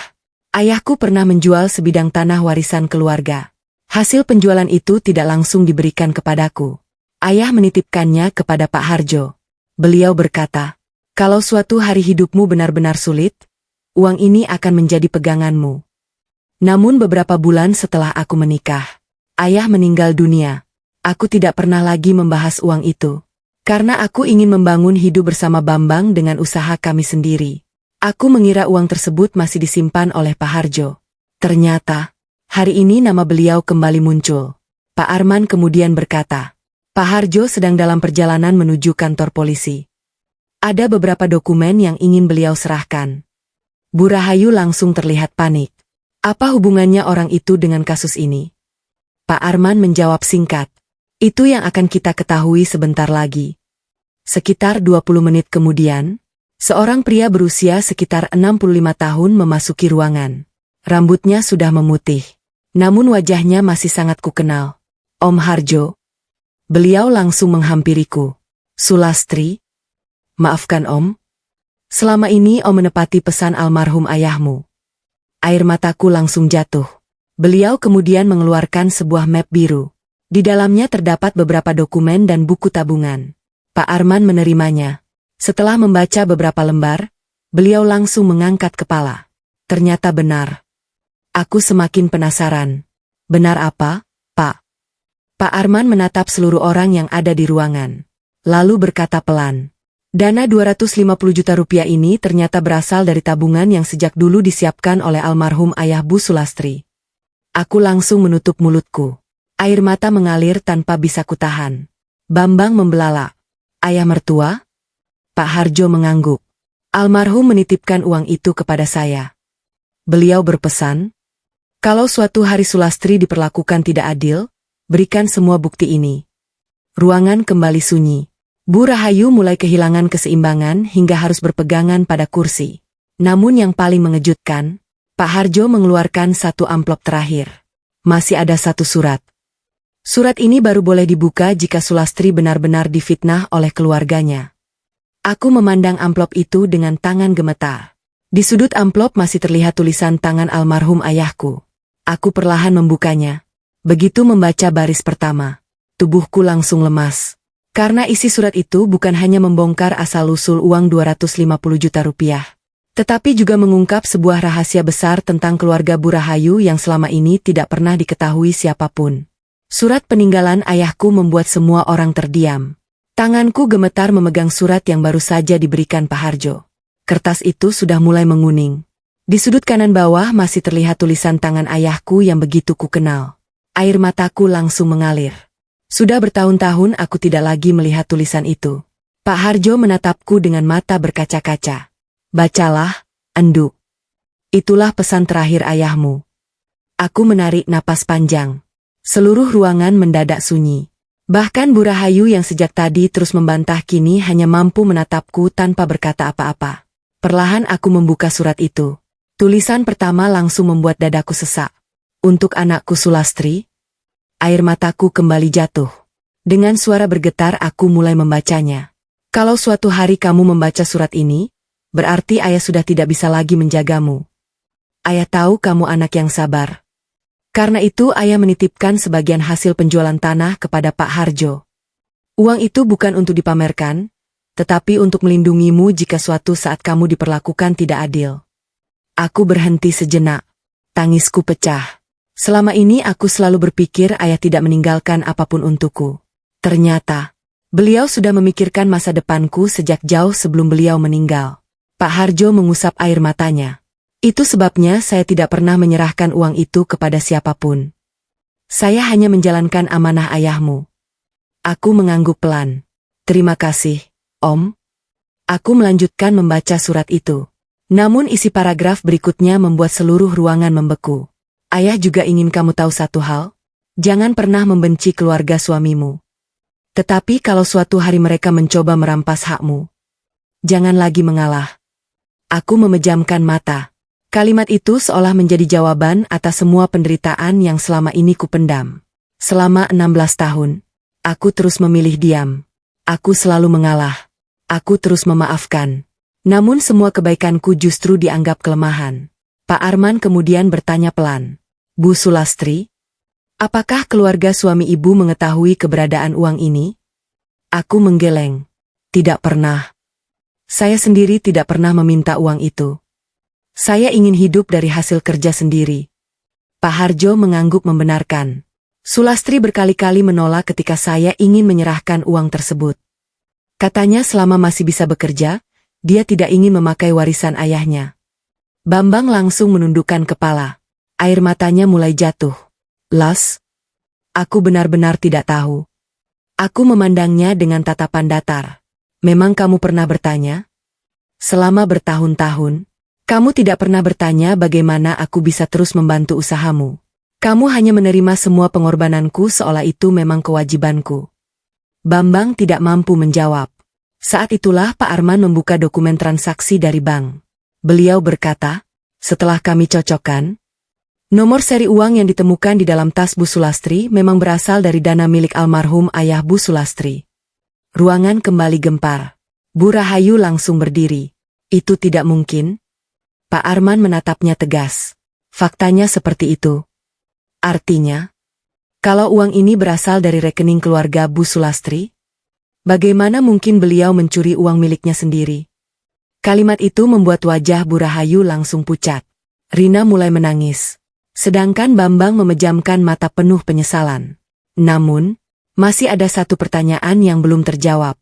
ayahku pernah menjual sebidang tanah warisan keluarga. Hasil penjualan itu tidak langsung diberikan kepadaku. Ayah menitipkannya kepada Pak Harjo. Beliau berkata, kalau suatu hari hidupmu benar-benar sulit, uang ini akan menjadi peganganmu. Namun beberapa bulan setelah aku menikah, ayah meninggal dunia. Aku tidak pernah lagi membahas uang itu. Karena aku ingin membangun hidup bersama Bambang dengan usaha kami sendiri. Aku mengira uang tersebut masih disimpan oleh Pak Harjo. Ternyata, hari ini nama beliau kembali muncul. Pak Arman kemudian berkata, Pak Harjo sedang dalam perjalanan menuju kantor polisi. Ada beberapa dokumen yang ingin beliau serahkan. Bu Rahayu langsung terlihat panik. Apa hubungannya orang itu dengan kasus ini? Pak Arman menjawab singkat. Itu yang akan kita ketahui sebentar lagi. Sekitar 20 menit kemudian, seorang pria berusia sekitar 65 tahun memasuki ruangan. Rambutnya sudah memutih. Namun wajahnya masih sangat kukenal. Om Harjo. Beliau langsung menghampiriku. Sulastri. Maafkan Om. Selama ini Om menepati pesan almarhum ayahmu. Air mataku langsung jatuh. Beliau kemudian mengeluarkan sebuah map biru. Di dalamnya terdapat beberapa dokumen dan buku tabungan. Pak Arman menerimanya. Setelah membaca beberapa lembar, beliau langsung mengangkat kepala. Ternyata benar. Aku semakin penasaran. Benar apa, Pak? Pak Arman menatap seluruh orang yang ada di ruangan. Lalu berkata pelan. Dana 250 juta rupiah ini ternyata berasal dari tabungan yang sejak dulu disiapkan oleh almarhum ayah Bu Sulastri. Aku langsung menutup mulutku. Air mata mengalir tanpa bisa kutahan. Bambang membelalak. Ayah mertua? Pak Harjo mengangguk. Almarhum menitipkan uang itu kepada saya. Beliau berpesan, kalau suatu hari Sulastri diperlakukan tidak adil, berikan semua bukti ini. Ruangan kembali sunyi. Bu Rahayu mulai kehilangan keseimbangan hingga harus berpegangan pada kursi. Namun yang paling mengejutkan, Pak Harjo mengeluarkan satu amplop terakhir. Masih ada satu surat. Surat ini baru boleh dibuka jika Sulastri benar-benar difitnah oleh keluarganya. Aku memandang amplop itu dengan tangan gemetar. Di sudut amplop masih terlihat tulisan tangan almarhum ayahku. Aku perlahan membukanya. Begitu membaca baris pertama, tubuhku langsung lemas. Karena isi surat itu bukan hanya membongkar asal-usul uang 250 juta rupiah, tetapi juga mengungkap sebuah rahasia besar tentang keluarga Bu Rahayu yang selama ini tidak pernah diketahui siapapun. Surat peninggalan ayahku membuat semua orang terdiam. Tanganku gemetar memegang surat yang baru saja diberikan Pak Harjo. Kertas itu sudah mulai menguning. Di sudut kanan bawah masih terlihat tulisan tangan ayahku yang begitu kukenal. Air mataku langsung mengalir. Sudah bertahun-tahun aku tidak lagi melihat tulisan itu. Pak Harjo menatapku dengan mata berkaca-kaca. Bacalah, Endu. Itulah pesan terakhir ayahmu. Aku menarik napas panjang. Seluruh ruangan mendadak sunyi. Bahkan Bu Rahayu yang sejak tadi terus membantah kini hanya mampu menatapku tanpa berkata apa-apa. Perlahan aku membuka surat itu. Tulisan pertama langsung membuat dadaku sesak. Untuk anakku Sulastri. Air mataku kembali jatuh. Dengan suara bergetar aku mulai membacanya. Kalau suatu hari kamu membaca surat ini, berarti ayah sudah tidak bisa lagi menjagamu. Ayah tahu kamu anak yang sabar. Karena itu ayah menitipkan sebagian hasil penjualan tanah kepada Pak Harjo. Uang itu bukan untuk dipamerkan, tetapi untuk melindungimu jika suatu saat kamu diperlakukan tidak adil. Aku berhenti sejenak. Tangisku pecah. Selama ini aku selalu berpikir ayah tidak meninggalkan apapun untukku. Ternyata, beliau sudah memikirkan masa depanku sejak jauh sebelum beliau meninggal. Pak Harjo mengusap air matanya. Itu sebabnya saya tidak pernah menyerahkan uang itu kepada siapapun. Saya hanya menjalankan amanah ayahmu. Aku mengangguk pelan. Terima kasih, Om. Aku melanjutkan membaca surat itu. Namun isi paragraf berikutnya membuat seluruh ruangan membeku. Ayah juga ingin kamu tahu satu hal. Jangan pernah membenci keluarga suamimu. Tetapi kalau suatu hari mereka mencoba merampas hakmu, jangan lagi mengalah. Aku memejamkan mata. Kalimat itu seolah menjadi jawaban atas semua penderitaan yang selama ini kupendam. Selama 16 tahun, aku terus memilih diam. Aku selalu mengalah. Aku terus memaafkan. Namun semua kebaikanku justru dianggap kelemahan. Pak Arman kemudian bertanya pelan. Bu Sulastri, apakah keluarga suami ibu mengetahui keberadaan uang ini? Aku menggeleng. Tidak pernah. Saya sendiri tidak pernah meminta uang itu. Saya ingin hidup dari hasil kerja sendiri. Pak Harjo mengangguk membenarkan. Sulastri berkali-kali menolak ketika saya ingin menyerahkan uang tersebut. Katanya selama masih bisa bekerja, dia tidak ingin memakai warisan ayahnya. Bambang langsung menundukkan kepala. Air matanya mulai jatuh. Las, aku benar-benar tidak tahu. Aku memandangnya dengan tatapan datar. Memang kamu pernah bertanya? Selama bertahun-tahun, kamu tidak pernah bertanya bagaimana aku bisa terus membantu usahamu. Kamu hanya menerima semua pengorbananku seolah itu memang kewajibanku. Bambang tidak mampu menjawab. Saat itulah Pak Arman membuka dokumen transaksi dari bank. Beliau berkata, setelah kami cocokkan, nomor seri uang yang ditemukan di dalam tas Bu Sulastri memang berasal dari dana milik almarhum ayah Bu Sulastri. Ruangan kembali gempar. Bu Rahayu langsung berdiri. Itu tidak mungkin. Pak Arman menatapnya tegas. Faktanya seperti itu. Artinya, kalau uang ini berasal dari rekening keluarga Bu Sulastri, bagaimana mungkin beliau mencuri uang miliknya sendiri? Kalimat itu membuat wajah Bu Rahayu langsung pucat. Rina mulai menangis. Sedangkan Bambang memejamkan mata penuh penyesalan. Namun, masih ada satu pertanyaan yang belum terjawab.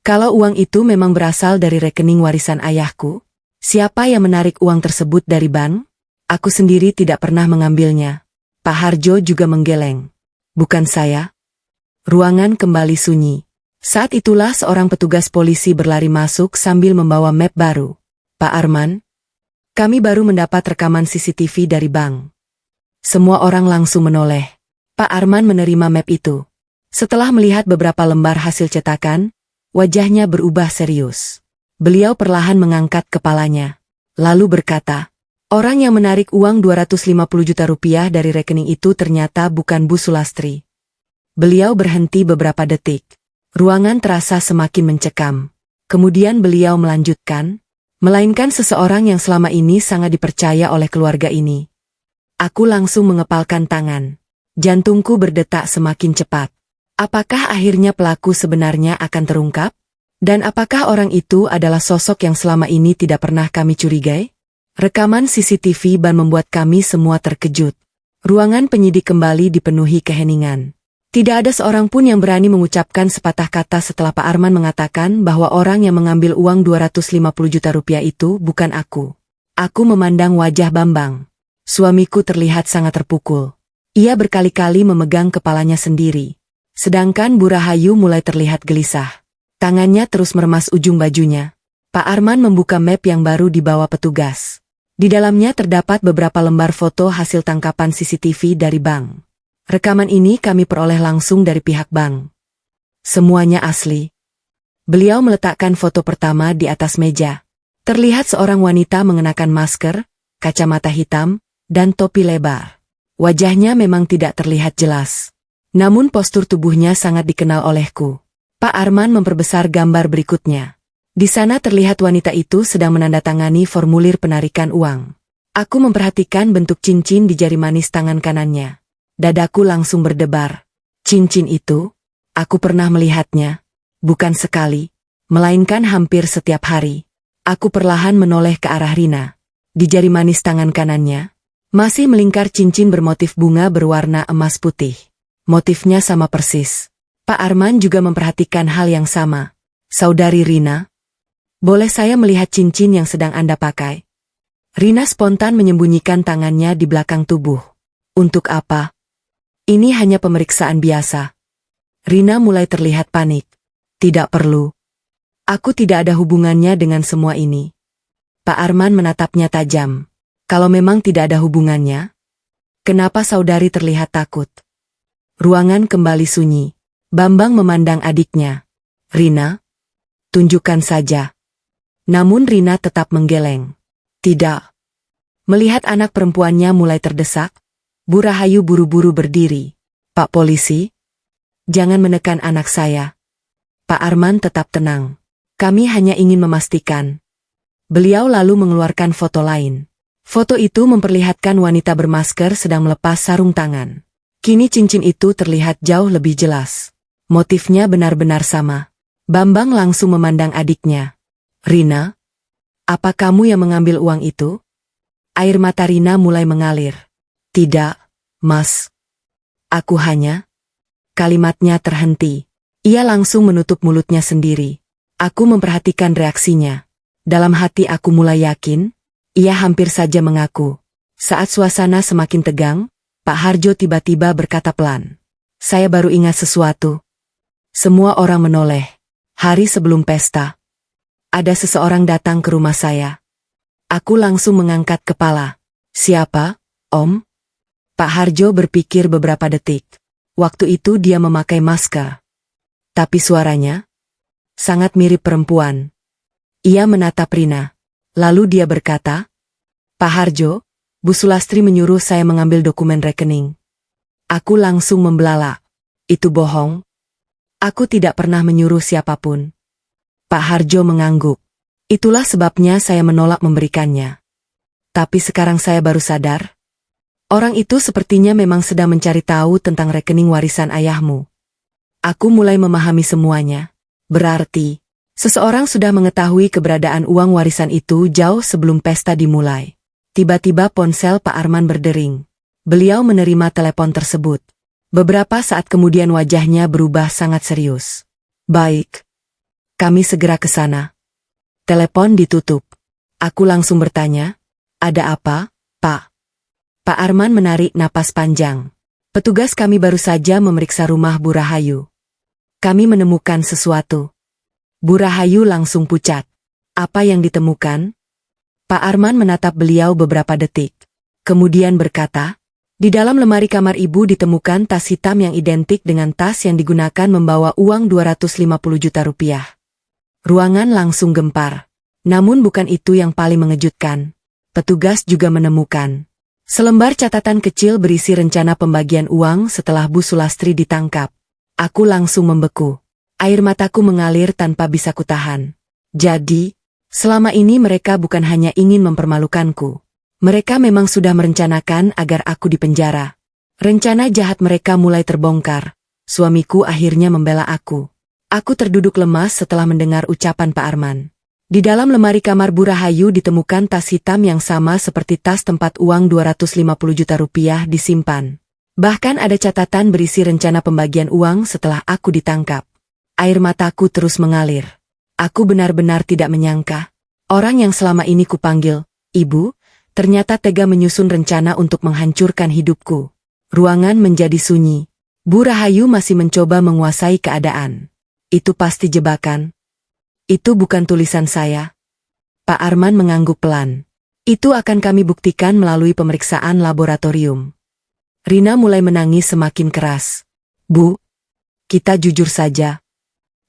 Kalau uang itu memang berasal dari rekening warisan ayahku, siapa yang menarik uang tersebut dari bank? Aku sendiri tidak pernah mengambilnya. Pak Harjo juga menggeleng. Bukan saya. Ruangan kembali sunyi. Saat itulah seorang petugas polisi berlari masuk sambil membawa map baru. Pak Arman, kami baru mendapat rekaman CCTV dari bank. Semua orang langsung menoleh. Pak Arman menerima map itu. Setelah melihat beberapa lembar hasil cetakan, wajahnya berubah serius. Beliau perlahan mengangkat kepalanya. Lalu berkata, orang yang menarik uang 250 juta rupiah dari rekening itu ternyata bukan Bu Sulastri. Beliau berhenti beberapa detik. Ruangan terasa semakin mencekam. Kemudian beliau melanjutkan, melainkan seseorang yang selama ini sangat dipercaya oleh keluarga ini. Aku langsung mengepalkan tangan. Jantungku berdetak semakin cepat. Apakah akhirnya pelaku sebenarnya akan terungkap? Dan apakah orang itu adalah sosok yang selama ini tidak pernah kami curigai? Rekaman CCTV ban membuat kami semua terkejut. Ruangan penyidik kembali dipenuhi keheningan. Tidak ada seorang pun yang berani mengucapkan sepatah kata setelah Pak Arman mengatakan bahwa orang yang mengambil uang 250 juta rupiah itu bukan aku. Aku memandang wajah Bambang. Suamiku terlihat sangat terpukul. Ia berkali-kali memegang kepalanya sendiri. Sedangkan Bu Rahayu mulai terlihat gelisah. Tangannya terus meremas ujung bajunya. Pak Arman membuka map yang baru dibawa petugas. Di dalamnya terdapat beberapa lembar foto hasil tangkapan CCTV dari bank. Rekaman ini kami peroleh langsung dari pihak bank. Semuanya asli. Beliau meletakkan foto pertama di atas meja. Terlihat seorang wanita mengenakan masker, kacamata hitam, dan topi lebar. Wajahnya memang tidak terlihat jelas. Namun postur tubuhnya sangat dikenal olehku. Pak Arman memperbesar gambar berikutnya. Di sana terlihat wanita itu sedang menandatangani formulir penarikan uang. Aku memperhatikan bentuk cincin di jari manis tangan kanannya. Dadaku langsung berdebar. Cincin itu, aku pernah melihatnya. Bukan sekali, melainkan hampir setiap hari. Aku perlahan menoleh ke arah Rina. Di jari manis tangan kanannya, masih melingkar cincin bermotif bunga berwarna emas putih. Motifnya sama persis. Pak Arman juga memperhatikan hal yang sama. Saudari Rina, boleh saya melihat cincin yang sedang Anda pakai? Rina spontan menyembunyikan tangannya di belakang tubuh. Untuk apa? Ini hanya pemeriksaan biasa. Rina mulai terlihat panik. Tidak perlu. Aku tidak ada hubungannya dengan semua ini. Pak Arman menatapnya tajam. Kalau memang tidak ada hubungannya, kenapa saudari terlihat takut? Ruangan kembali sunyi. Bambang memandang adiknya. Rina, tunjukkan saja. Namun Rina tetap menggeleng. Tidak. Melihat anak perempuannya mulai terdesak, Bu Rahayu buru-buru berdiri. Pak polisi, jangan menekan anak saya. Pak Arman tetap tenang. Kami hanya ingin memastikan. Beliau lalu mengeluarkan foto lain. Foto itu memperlihatkan wanita bermasker sedang melepas sarung tangan. Kini cincin itu terlihat jauh lebih jelas. Motifnya benar-benar sama. Bambang langsung memandang adiknya. Rina, apa kamu yang mengambil uang itu? Air mata Rina mulai mengalir. Tidak, Mas. Aku hanya... Kalimatnya terhenti. Ia langsung menutup mulutnya sendiri. Aku memperhatikan reaksinya. Dalam hati aku mulai yakin, ia hampir saja mengaku. Saat suasana semakin tegang, Pak Harjo tiba-tiba berkata pelan. Saya baru ingat sesuatu. Semua orang menoleh. Hari sebelum pesta, ada seseorang datang ke rumah saya. Aku langsung mengangkat kepala. Siapa, Om? Pak Harjo berpikir beberapa detik. Waktu itu dia memakai masker. Tapi suaranya sangat mirip perempuan. Ia menatap Rina. Lalu dia berkata, Pak Harjo, Bu Sulastri menyuruh saya mengambil dokumen rekening. Aku langsung membelalak. Itu bohong. Aku tidak pernah menyuruh siapapun. Pak Harjo mengangguk. Itulah sebabnya saya menolak memberikannya. Tapi sekarang saya baru sadar. Orang itu sepertinya memang sedang mencari tahu tentang rekening warisan ayahmu. Aku mulai memahami semuanya. Berarti, seseorang sudah mengetahui keberadaan uang warisan itu jauh sebelum pesta dimulai. Tiba-tiba ponsel Pak Arman berdering. Beliau menerima telepon tersebut. Beberapa saat kemudian wajahnya berubah sangat serius. Baik. Kami segera ke sana. Telepon ditutup. Aku langsung bertanya, ada apa, Pak? Pak Arman menarik napas panjang. Petugas kami baru saja memeriksa rumah Bu Rahayu. Kami menemukan sesuatu. Bu Rahayu langsung pucat. Apa yang ditemukan? Pak Arman menatap beliau beberapa detik. Kemudian berkata, di dalam lemari kamar ibu ditemukan tas hitam yang identik dengan tas yang digunakan membawa uang 250 juta rupiah. Ruangan langsung gempar. Namun bukan itu yang paling mengejutkan. Petugas juga menemukan selembar catatan kecil berisi rencana pembagian uang setelah Bu Sulastri ditangkap. Aku langsung membeku. Air mataku mengalir tanpa bisa kutahan. Jadi, selama ini mereka bukan hanya ingin mempermalukanku. Mereka memang sudah merencanakan agar aku dipenjara. Rencana jahat mereka mulai terbongkar. Suamiku akhirnya membela aku. Aku terduduk lemas setelah mendengar ucapan Pak Arman. Di dalam lemari kamar Bu Rahayu ditemukan tas hitam yang sama seperti tas tempat uang 250 juta rupiah disimpan. Bahkan ada catatan berisi rencana pembagian uang setelah aku ditangkap. Air mataku terus mengalir. Aku benar-benar tidak menyangka. Orang yang selama ini kupanggil Ibu, ternyata tega menyusun rencana untuk menghancurkan hidupku. Ruangan menjadi sunyi. Bu Rahayu masih mencoba menguasai keadaan. Itu pasti jebakan. Itu bukan tulisan saya. Pak Arman mengangguk pelan. Itu akan kami buktikan melalui pemeriksaan laboratorium. Rina mulai menangis semakin keras. Bu, kita jujur saja.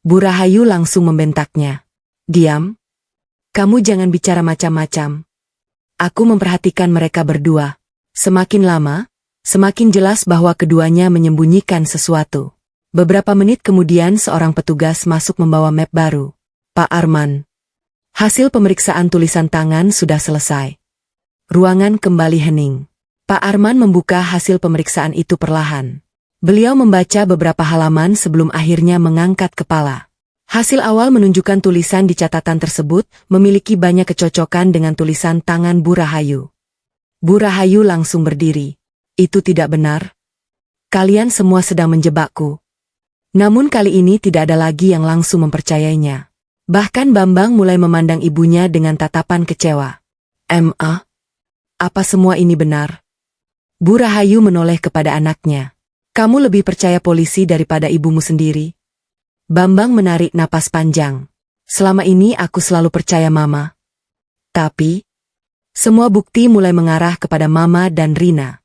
Bu Rahayu langsung membentaknya. Diam. Kamu jangan bicara macam-macam. Aku memperhatikan mereka berdua. Semakin lama, semakin jelas bahwa keduanya menyembunyikan sesuatu. Beberapa menit kemudian seorang petugas masuk membawa map baru. Pak Arman. Hasil pemeriksaan tulisan tangan sudah selesai. Ruangan kembali hening. Pak Arman membuka hasil pemeriksaan itu perlahan. Beliau membaca beberapa halaman sebelum akhirnya mengangkat kepala. Hasil awal menunjukkan tulisan di catatan tersebut memiliki banyak kecocokan dengan tulisan tangan Bu Rahayu. Bu Rahayu langsung berdiri. Itu tidak benar. Kalian semua sedang menjebakku. Namun kali ini tidak ada lagi yang langsung mempercayainya. Bahkan Bambang mulai memandang ibunya dengan tatapan kecewa. Apa semua ini benar? Bu Rahayu menoleh kepada anaknya. Kamu lebih percaya polisi daripada ibumu sendiri? Bambang menarik napas panjang. Selama ini aku selalu percaya Mama. Tapi, semua bukti mulai mengarah kepada Mama dan Rina.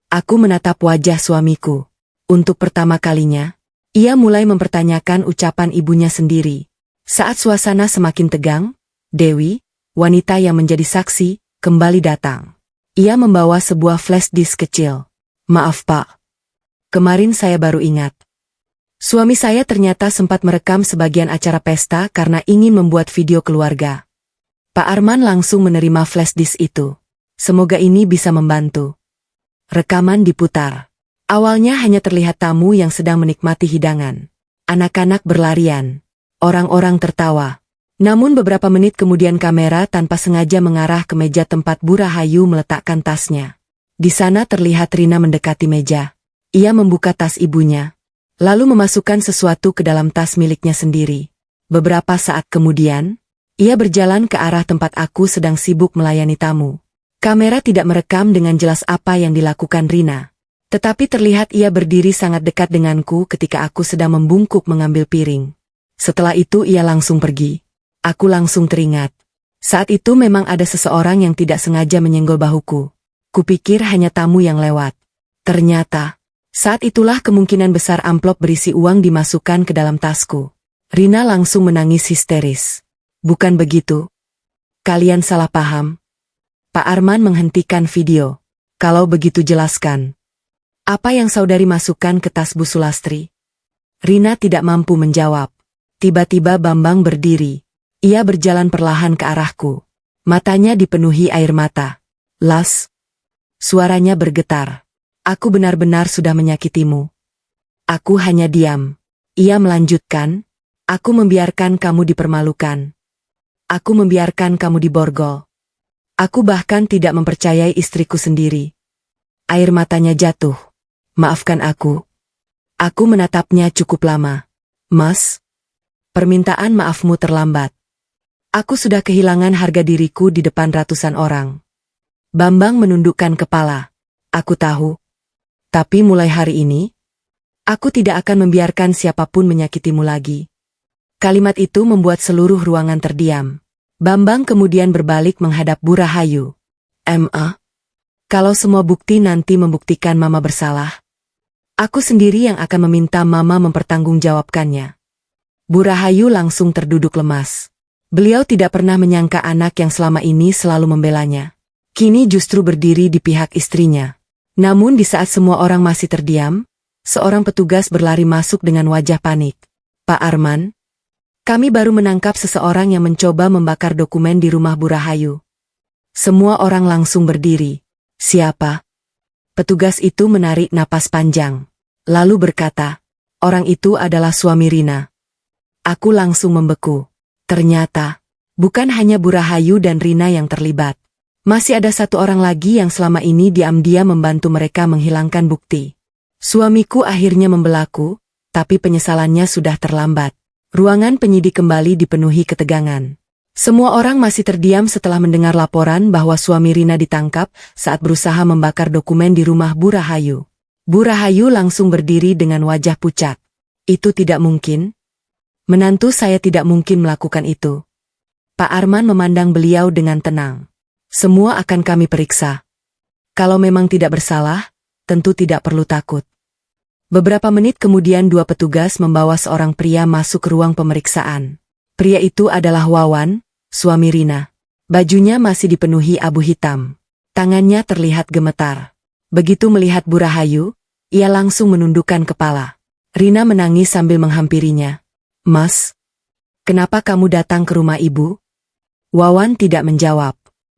Aku menatap wajah suamiku. Untuk pertama kalinya, ia mulai mempertanyakan ucapan ibunya sendiri. Saat suasana semakin tegang, Dewi, wanita yang menjadi saksi, kembali datang. Ia membawa sebuah flash disk kecil. Maaf Pak. Kemarin saya baru ingat. Suami saya ternyata sempat merekam sebagian acara pesta karena ingin membuat video keluarga. Pak Arman langsung menerima flash disk itu. Semoga ini bisa membantu. Rekaman diputar. Awalnya hanya terlihat tamu yang sedang menikmati hidangan. Anak-anak berlarian. Orang-orang tertawa. Namun beberapa menit kemudian kamera tanpa sengaja mengarah ke meja tempat Bu Rahayu meletakkan tasnya. Di sana terlihat Rina mendekati meja. Ia membuka tas ibunya, lalu memasukkan sesuatu ke dalam tas miliknya sendiri. Beberapa saat kemudian, ia berjalan ke arah tempat aku sedang sibuk melayani tamu. Kamera tidak merekam dengan jelas apa yang dilakukan Rina. Tetapi terlihat ia berdiri sangat dekat denganku ketika aku sedang membungkuk mengambil piring. Setelah itu ia langsung pergi. Aku langsung teringat. Saat itu memang ada seseorang yang tidak sengaja menyenggol bahuku. Kupikir hanya tamu yang lewat. Ternyata, saat itulah kemungkinan besar amplop berisi uang dimasukkan ke dalam tasku. Rina langsung menangis histeris. Bukan begitu. Kalian salah paham. Pak Arman menghentikan video. Kalau begitu jelaskan. Apa yang saudari masukkan ke tas Bu Sulastri? Rina tidak mampu menjawab. Tiba-tiba Bambang berdiri. Ia berjalan perlahan ke arahku. Matanya dipenuhi air mata. Las. Suaranya bergetar. Aku benar-benar sudah menyakitimu. Aku hanya diam. Ia melanjutkan. Aku membiarkan kamu dipermalukan. Aku membiarkan kamu diborgol. Aku bahkan tidak mempercayai istriku sendiri. Air matanya jatuh. Maafkan aku. Aku menatapnya cukup lama. Mas, permintaan maafmu terlambat. Aku sudah kehilangan harga diriku di depan ratusan orang. Bambang menundukkan kepala. Aku tahu. Tapi mulai hari ini, aku tidak akan membiarkan siapapun menyakitimu lagi. Kalimat itu membuat seluruh ruangan terdiam. Bambang kemudian berbalik menghadap Bu Rahayu. Kalau semua bukti nanti membuktikan Mama bersalah, aku sendiri yang akan meminta Mama mempertanggungjawabkannya. Bu Rahayu langsung terduduk lemas. Beliau tidak pernah menyangka anak yang selama ini selalu membelanya, kini justru berdiri di pihak istrinya. Namun di saat semua orang masih terdiam, seorang petugas berlari masuk dengan wajah panik. Pak Arman, kami baru menangkap seseorang yang mencoba membakar dokumen di rumah Bu Rahayu. Semua orang langsung berdiri. Siapa? Petugas itu menarik napas panjang. Lalu berkata, orang itu adalah suami Rina. Aku langsung membeku. Ternyata, bukan hanya Bu Rahayu dan Rina yang terlibat. Masih ada satu orang lagi yang selama ini diam-diam membantu mereka menghilangkan bukti. Suamiku akhirnya membelaku, tapi penyesalannya sudah terlambat. Ruangan penyidik kembali dipenuhi ketegangan. Semua orang masih terdiam setelah mendengar laporan bahwa suami Rina ditangkap saat berusaha membakar dokumen di rumah Bu Rahayu. Bu Rahayu langsung berdiri dengan wajah pucat. Itu tidak mungkin. Menantu saya tidak mungkin melakukan itu. Pak Arman memandang beliau dengan tenang. Semua akan kami periksa. Kalau memang tidak bersalah, tentu tidak perlu takut. Beberapa menit kemudian dua petugas membawa seorang pria masuk ke ruang pemeriksaan. Pria itu adalah Wawan, suami Rina. Bajunya masih dipenuhi abu hitam. Tangannya terlihat gemetar. Begitu melihat Bu Rahayu, ia langsung menundukkan kepala. Rina menangis sambil menghampirinya. Mas, kenapa kamu datang ke rumah ibu? Wawan tidak menjawab.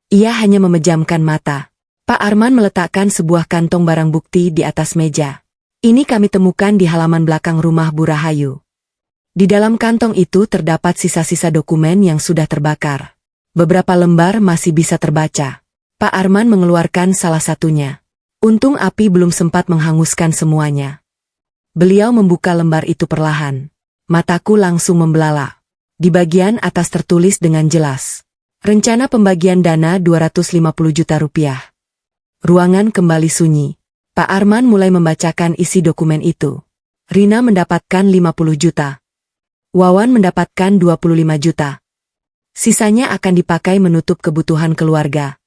Ia hanya memejamkan mata. Pak Arman meletakkan sebuah kantong barang bukti di atas meja. Ini kami temukan di halaman belakang rumah Bu Rahayu. Di dalam kantong itu terdapat sisa-sisa dokumen yang sudah terbakar. Beberapa lembar masih bisa terbaca. Pak Arman mengeluarkan salah satunya. Untung api belum sempat menghanguskan semuanya. Beliau membuka lembar itu perlahan. Mataku langsung membelalak. Di bagian atas tertulis dengan jelas. Rencana pembagian dana 250 juta rupiah. Ruangan kembali sunyi. Pak Arman mulai membacakan isi dokumen itu. Rina mendapatkan 50 juta. Wawan mendapatkan 25 juta. Sisanya akan dipakai menutup kebutuhan keluarga.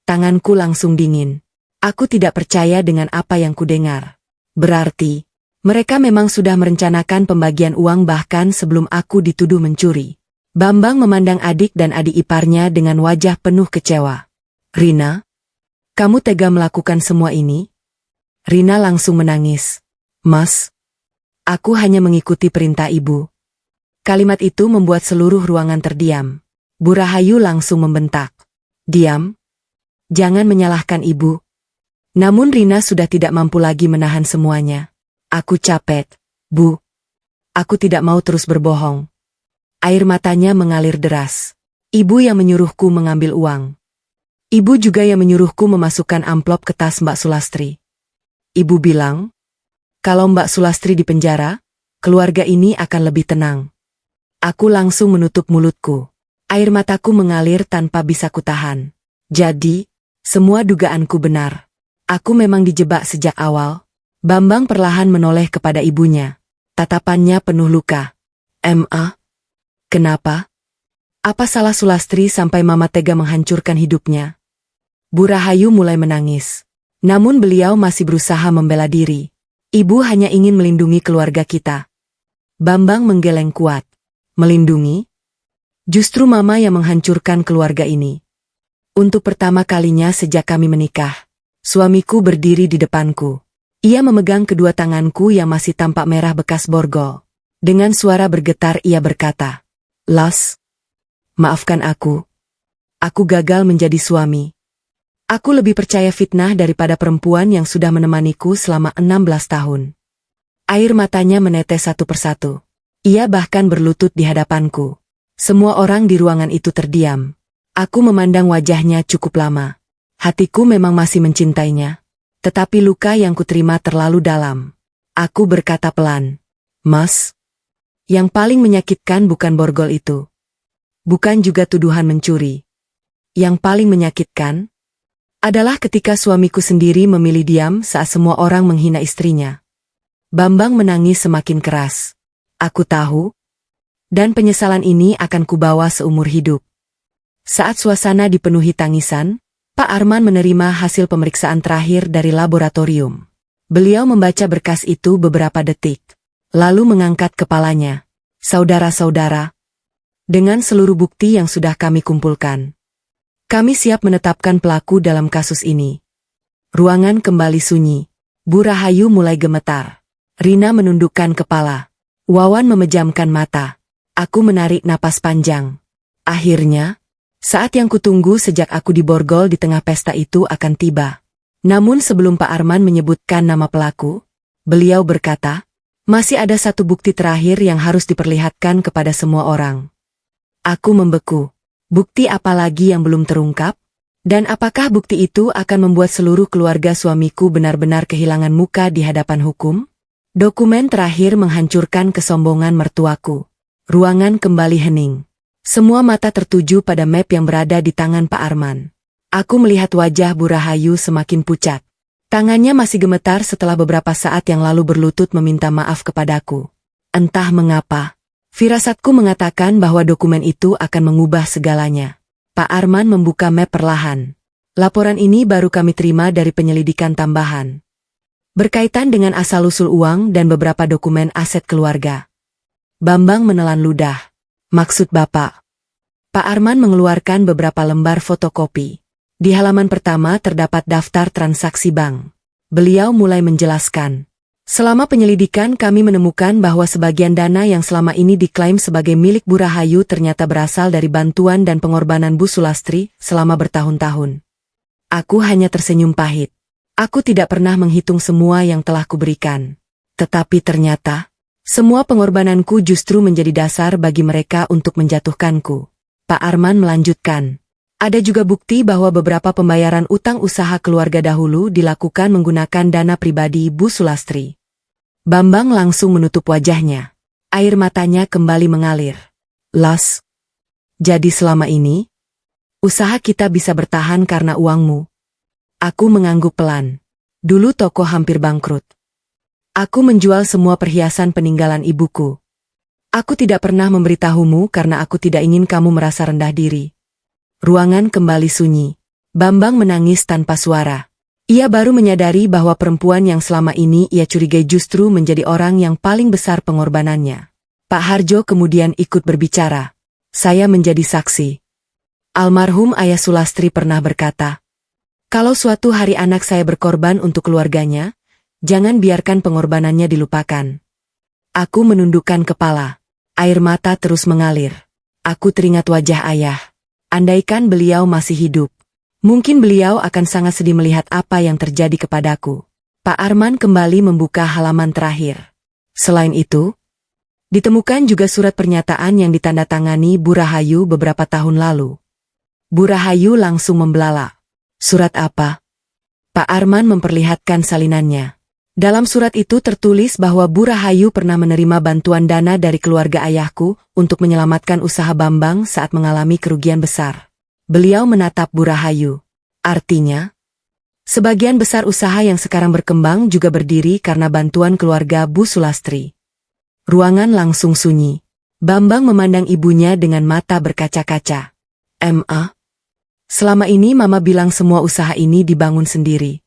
Tanganku langsung dingin. Aku tidak percaya dengan apa yang kudengar. Berarti, mereka memang sudah merencanakan pembagian uang bahkan sebelum aku dituduh mencuri. Bambang memandang adik dan adik iparnya dengan wajah penuh kecewa. Rina, kamu tega melakukan semua ini? Rina langsung menangis. Mas, aku hanya mengikuti perintah ibu. Kalimat itu membuat seluruh ruangan terdiam. Bu Rahayu langsung membentak. Diam. Jangan menyalahkan ibu. Namun Rina sudah tidak mampu lagi menahan semuanya. Aku capek, Bu. Aku tidak mau terus berbohong. Air matanya mengalir deras. Ibu yang menyuruhku mengambil uang. Ibu juga yang menyuruhku memasukkan amplop ke tas Mbak Sulastri. Ibu bilang, kalau Mbak Sulastri di penjara, keluarga ini akan lebih tenang. Aku langsung menutup mulutku. Air mataku mengalir tanpa bisa kutahan. Jadi, semua dugaanku benar. Aku memang dijebak sejak awal. Bambang perlahan menoleh kepada ibunya. Tatapannya penuh luka. Ma, kenapa? Apa salah Sulastri sampai Mama tega menghancurkan hidupnya? Bu Rahayu mulai menangis. Namun beliau masih berusaha membela diri. Ibu hanya ingin melindungi keluarga kita. Bambang menggeleng kuat. Melindungi? Justru Mama yang menghancurkan keluarga ini. Untuk pertama kalinya sejak kami menikah, suamiku berdiri di depanku. Ia memegang kedua tanganku yang masih tampak merah bekas borgol. Dengan suara bergetar ia berkata, Las, maafkan aku. Aku gagal menjadi suami. Aku lebih percaya fitnah daripada perempuan yang sudah menemaniku selama 16 tahun. Air matanya menetes satu persatu. Ia bahkan berlutut di hadapanku. Semua orang di ruangan itu terdiam. Aku memandang wajahnya cukup lama. Hatiku memang masih mencintainya. Tetapi luka yang kuterima terlalu dalam. Aku berkata pelan, Mas, yang paling menyakitkan bukan borgol itu. Bukan juga tuduhan mencuri. Yang paling menyakitkan adalah ketika suamiku sendiri memilih diam saat semua orang menghina istrinya. Bambang menangis semakin keras. Aku tahu, dan penyesalan ini akan kubawa seumur hidup. Saat suasana dipenuhi tangisan, Pak Arman menerima hasil pemeriksaan terakhir dari laboratorium. Beliau membaca berkas itu beberapa detik, lalu mengangkat kepalanya. Saudara-saudara, dengan seluruh bukti yang sudah kami kumpulkan, kami siap menetapkan pelaku dalam kasus ini. Ruangan kembali sunyi. Bu Rahayu mulai gemetar. Rina menundukkan kepala. Wawan memejamkan mata. Aku menarik napas panjang. Akhirnya, saat yang kutunggu sejak aku diborgol di tengah pesta itu akan tiba. Namun sebelum Pak Arman menyebutkan nama pelaku, beliau berkata, masih ada satu bukti terakhir yang harus diperlihatkan kepada semua orang. Aku membeku. Bukti apa lagi yang belum terungkap? Dan apakah bukti itu akan membuat seluruh keluarga suamiku benar-benar kehilangan muka di hadapan hukum? Dokumen terakhir menghancurkan kesombongan mertuaku. Ruangan kembali hening. Semua mata tertuju pada map yang berada di tangan Pak Arman. Aku melihat wajah Bu Rahayu semakin pucat. Tangannya masih gemetar setelah beberapa saat yang lalu berlutut meminta maaf kepadaku. Entah mengapa, firasatku mengatakan bahwa dokumen itu akan mengubah segalanya. Pak Arman membuka map perlahan. Laporan ini baru kami terima dari penyelidikan tambahan. Berkaitan dengan asal-usul uang dan beberapa dokumen aset keluarga. Bambang menelan ludah. Maksud Bapak? Pak Arman mengeluarkan beberapa lembar fotokopi. Di halaman pertama terdapat daftar transaksi bank. Beliau mulai menjelaskan. Selama penyelidikan kami menemukan bahwa sebagian dana yang selama ini diklaim sebagai milik Bu Rahayu ternyata berasal dari bantuan dan pengorbanan Bu Sulastri selama bertahun-tahun. Aku hanya tersenyum pahit. Aku tidak pernah menghitung semua yang telah kuberikan. Tetapi ternyata, semua pengorbananku justru menjadi dasar bagi mereka untuk menjatuhkanku. Pak Arman melanjutkan. Ada juga bukti bahwa beberapa pembayaran utang usaha keluarga dahulu dilakukan menggunakan dana pribadi Bu Sulastri. Bambang langsung menutup wajahnya. Air matanya kembali mengalir. Las, jadi selama ini, usaha kita bisa bertahan karena uangmu. Aku mengangguk pelan. Dulu toko hampir bangkrut. Aku menjual semua perhiasan peninggalan ibuku. Aku tidak pernah memberitahumu karena aku tidak ingin kamu merasa rendah diri. Ruangan kembali sunyi. Bambang menangis tanpa suara. Ia baru menyadari bahwa perempuan yang selama ini ia curigai justru menjadi orang yang paling besar pengorbanannya. Pak Harjo kemudian ikut berbicara. Saya menjadi saksi. Almarhum Ayah Sulastri pernah berkata, kalau suatu hari anak saya berkorban untuk keluarganya, jangan biarkan pengorbanannya dilupakan. Aku menundukkan kepala. Air mata terus mengalir. Aku teringat wajah ayah. Andaikan beliau masih hidup, mungkin beliau akan sangat sedih melihat apa yang terjadi kepadaku. Pak Arman kembali membuka halaman terakhir. Selain itu, ditemukan juga surat pernyataan yang ditandatangani Bu Rahayu beberapa tahun lalu. Bu Rahayu langsung membelalak. Surat apa? Pak Arman memperlihatkan salinannya. Dalam surat itu tertulis bahwa Bu Rahayu pernah menerima bantuan dana dari keluarga ayahku untuk menyelamatkan usaha Bambang saat mengalami kerugian besar. Beliau menatap Bu Rahayu. Artinya, sebagian besar usaha yang sekarang berkembang juga berdiri karena bantuan keluarga Bu Sulastri. Ruangan langsung sunyi. Bambang memandang ibunya dengan mata berkaca-kaca. Selama ini Mama bilang semua usaha ini dibangun sendiri.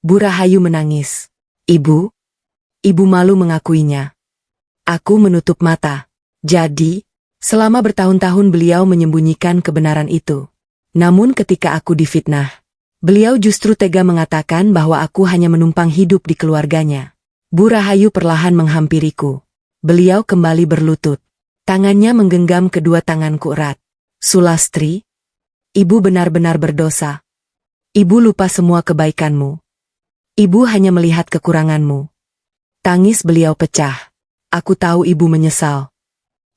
Bu Rahayu menangis. Ibu malu mengakuinya. Aku menutup mata. Jadi, selama bertahun-tahun beliau menyembunyikan kebenaran itu. Namun ketika aku difitnah, beliau justru tega mengatakan bahwa aku hanya menumpang hidup di keluarganya. Bu Rahayu perlahan menghampiriku. Beliau kembali berlutut. Tangannya menggenggam kedua tanganku erat. Sulastri, Ibu benar-benar berdosa. Ibu lupa semua kebaikanmu. Ibu hanya melihat kekuranganmu. Tangis beliau pecah. Aku tahu ibu menyesal.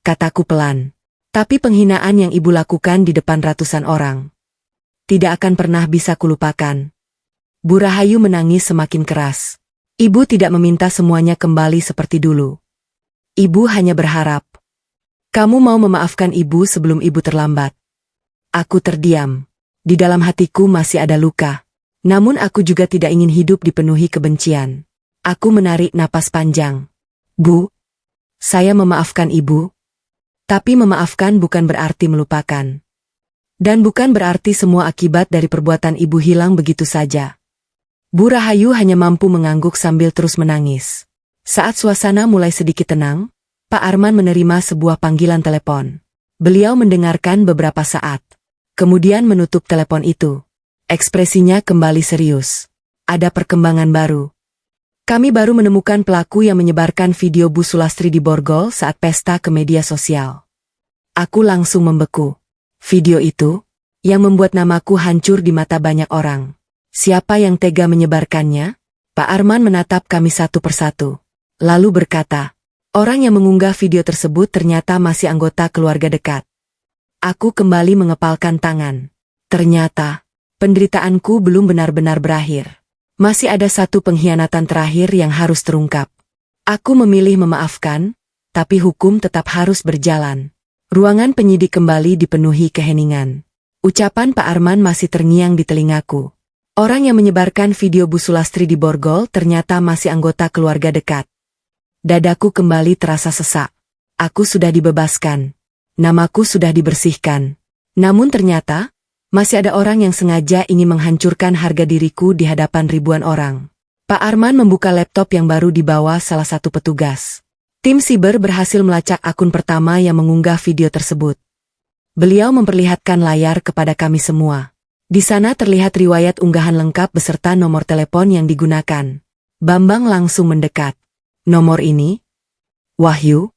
Kataku pelan. Tapi penghinaan yang ibu lakukan di depan ratusan orang tidak akan pernah bisa kulupakan. Bu Rahayu menangis semakin keras. Ibu tidak meminta semuanya kembali seperti dulu. Ibu hanya berharap kamu mau memaafkan ibu sebelum ibu terlambat. Aku terdiam. Di dalam hatiku masih ada luka. Namun aku juga tidak ingin hidup dipenuhi kebencian. Aku menarik napas panjang. Bu, saya memaafkan ibu. Tapi memaafkan bukan berarti melupakan. Dan bukan berarti semua akibat dari perbuatan ibu hilang begitu saja. Bu Rahayu hanya mampu mengangguk sambil terus menangis. Saat suasana mulai sedikit tenang, Pak Arman menerima sebuah panggilan telepon. Beliau mendengarkan beberapa saat. Kemudian menutup telepon itu. Ekspresinya kembali serius. Ada perkembangan baru. Kami baru menemukan pelaku yang menyebarkan video Bu Sulastri di Borgol saat pesta ke media sosial. Aku langsung membeku. Video itu, yang membuat namaku hancur di mata banyak orang. Siapa yang tega menyebarkannya? Pak Arman menatap kami satu persatu. Lalu berkata, orang yang mengunggah video tersebut ternyata masih anggota keluarga dekat. Aku kembali mengepalkan tangan. Ternyata, penderitaanku belum benar-benar berakhir. Masih ada satu pengkhianatan terakhir yang harus terungkap. Aku memilih memaafkan, tapi hukum tetap harus berjalan. Ruangan penyidik kembali dipenuhi keheningan. Ucapan Pak Arman masih terngiang di telingaku. Orang yang menyebarkan video Bu Sulastri di Borgol ternyata masih anggota keluarga dekat. Dadaku kembali terasa sesak. Aku sudah dibebaskan. Namaku sudah dibersihkan. Namun ternyata, masih ada orang yang sengaja ingin menghancurkan harga diriku di hadapan ribuan orang. Pak Arman membuka laptop yang baru dibawa salah satu petugas. Tim siber berhasil melacak akun pertama yang mengunggah video tersebut. Beliau memperlihatkan layar kepada kami semua. Di sana terlihat riwayat unggahan lengkap beserta nomor telepon yang digunakan. Bambang langsung mendekat. Nomor ini? Wahyu?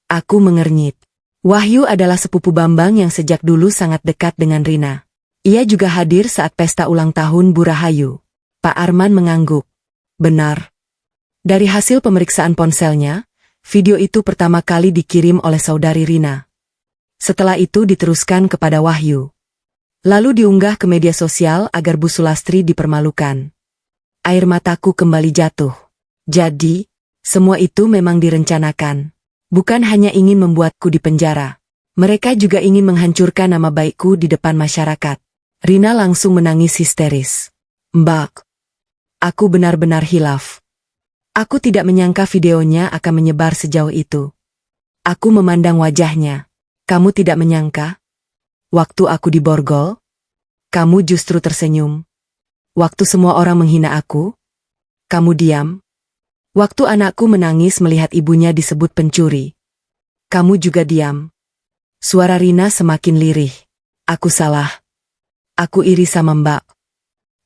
Aku mengernyit. Wahyu adalah sepupu Bambang yang sejak dulu sangat dekat dengan Rina. Ia juga hadir saat pesta ulang tahun Bu Rahayu. Pak Arman mengangguk. Benar. Dari hasil pemeriksaan ponselnya, video itu pertama kali dikirim oleh saudari Rina. Setelah itu diteruskan kepada Wahyu. Lalu diunggah ke media sosial agar Bu Sulastri dipermalukan. Air mataku kembali jatuh. Jadi, semua itu memang direncanakan. Bukan hanya ingin membuatku dipenjara. Mereka juga ingin menghancurkan nama baikku di depan masyarakat. Rina langsung menangis histeris. Mbak, aku benar-benar hilaf. Aku tidak menyangka videonya akan menyebar sejauh itu. Aku memandang wajahnya. Kamu tidak menyangka? Waktu aku diborgol, kamu justru tersenyum. Waktu semua orang menghina aku, kamu diam. Waktu anakku menangis melihat ibunya disebut pencuri, kamu juga diam. Suara Rina semakin lirih. Aku salah. Aku iri sama Mbak.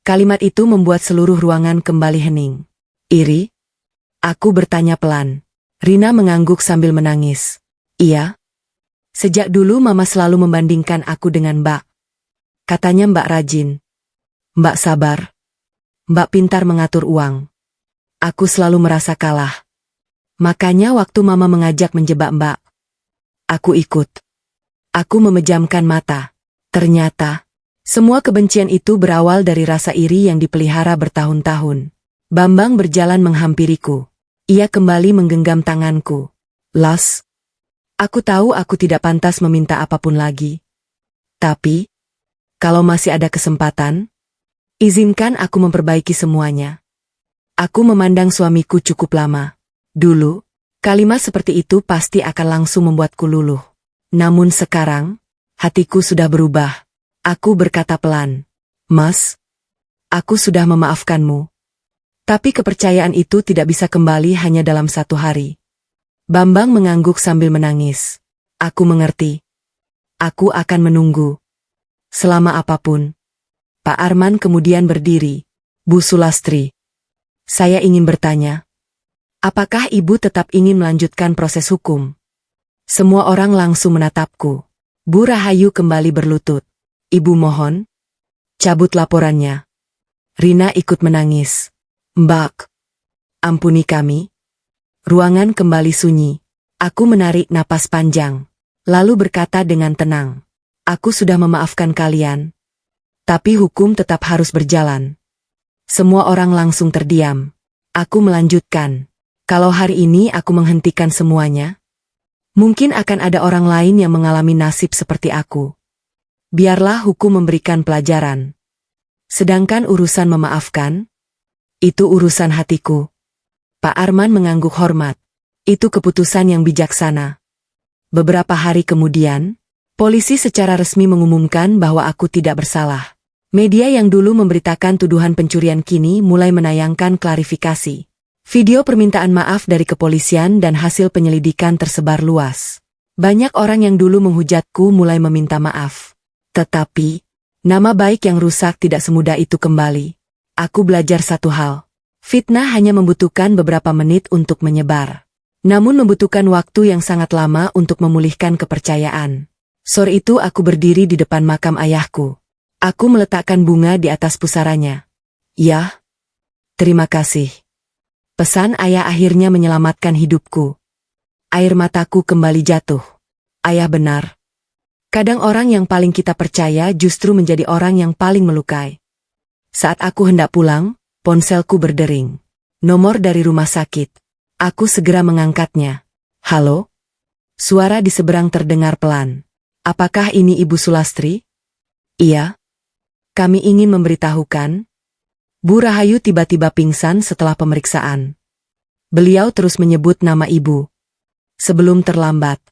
Kalimat itu membuat seluruh ruangan kembali hening. Iri? Aku bertanya pelan. Rina mengangguk sambil menangis. Iya. Sejak dulu Mama selalu membandingkan aku dengan Mbak. Katanya Mbak rajin. Mbak sabar. Mbak pintar mengatur uang. Aku selalu merasa kalah. Makanya waktu Mama mengajak menjebak Mbak, aku ikut. Aku memejamkan mata. Ternyata, semua kebencian itu berawal dari rasa iri yang dipelihara bertahun-tahun. Bambang berjalan menghampiriku. Ia kembali menggenggam tanganku. Las, aku tahu aku tidak pantas meminta apapun lagi. Tapi, kalau masih ada kesempatan, izinkan aku memperbaiki semuanya. Aku memandang suamiku cukup lama. Dulu, kalimat seperti itu pasti akan langsung membuatku luluh. Namun sekarang, hatiku sudah berubah. Aku berkata pelan. Mas, aku sudah memaafkanmu. Tapi kepercayaan itu tidak bisa kembali hanya dalam satu hari. Bambang mengangguk sambil menangis. Aku mengerti. Aku akan menunggu. Selama apapun. Pak Arman kemudian berdiri. Bu Sulastri. Saya ingin bertanya, apakah Ibu tetap ingin melanjutkan proses hukum? Semua orang langsung menatapku. Bu Rahayu kembali berlutut. Ibu mohon, cabut laporannya. Rina ikut menangis. Mbak, ampuni kami. Ruangan kembali sunyi. Aku menarik napas panjang, lalu berkata dengan tenang. Aku sudah memaafkan kalian. Tapi hukum tetap harus berjalan. Semua orang langsung terdiam. Aku melanjutkan. Kalau hari ini aku menghentikan semuanya, mungkin akan ada orang lain yang mengalami nasib seperti aku. Biarlah hukum memberikan pelajaran. Sedangkan urusan memaafkan, itu urusan hatiku. Pak Arman mengangguk hormat. Itu keputusan yang bijaksana. Beberapa hari kemudian, polisi secara resmi mengumumkan bahwa aku tidak bersalah. Media yang dulu memberitakan tuduhan pencurian kini mulai menayangkan klarifikasi. Video permintaan maaf dari kepolisian dan hasil penyelidikan tersebar luas. Banyak orang yang dulu menghujatku mulai meminta maaf. Tetapi, nama baik yang rusak tidak semudah itu kembali. Aku belajar satu hal. Fitnah hanya membutuhkan beberapa menit untuk menyebar. Namun membutuhkan waktu yang sangat lama untuk memulihkan kepercayaan. Sore itu aku berdiri di depan makam ayahku. Aku meletakkan bunga di atas pusaranya. Ya, terima kasih. Pesan ayah akhirnya menyelamatkan hidupku. Air mataku kembali jatuh. Ayah benar. Kadang orang yang paling kita percaya justru menjadi orang yang paling melukai. Saat aku hendak pulang, ponselku berdering. Nomor dari rumah sakit. Aku segera mengangkatnya. Halo? Suara di seberang terdengar pelan. Apakah ini Ibu Sulastri? Iya. Kami ingin memberitahukan, Bu Rahayu tiba-tiba pingsan setelah pemeriksaan. Beliau terus menyebut nama Ibu. Sebelum terlambat.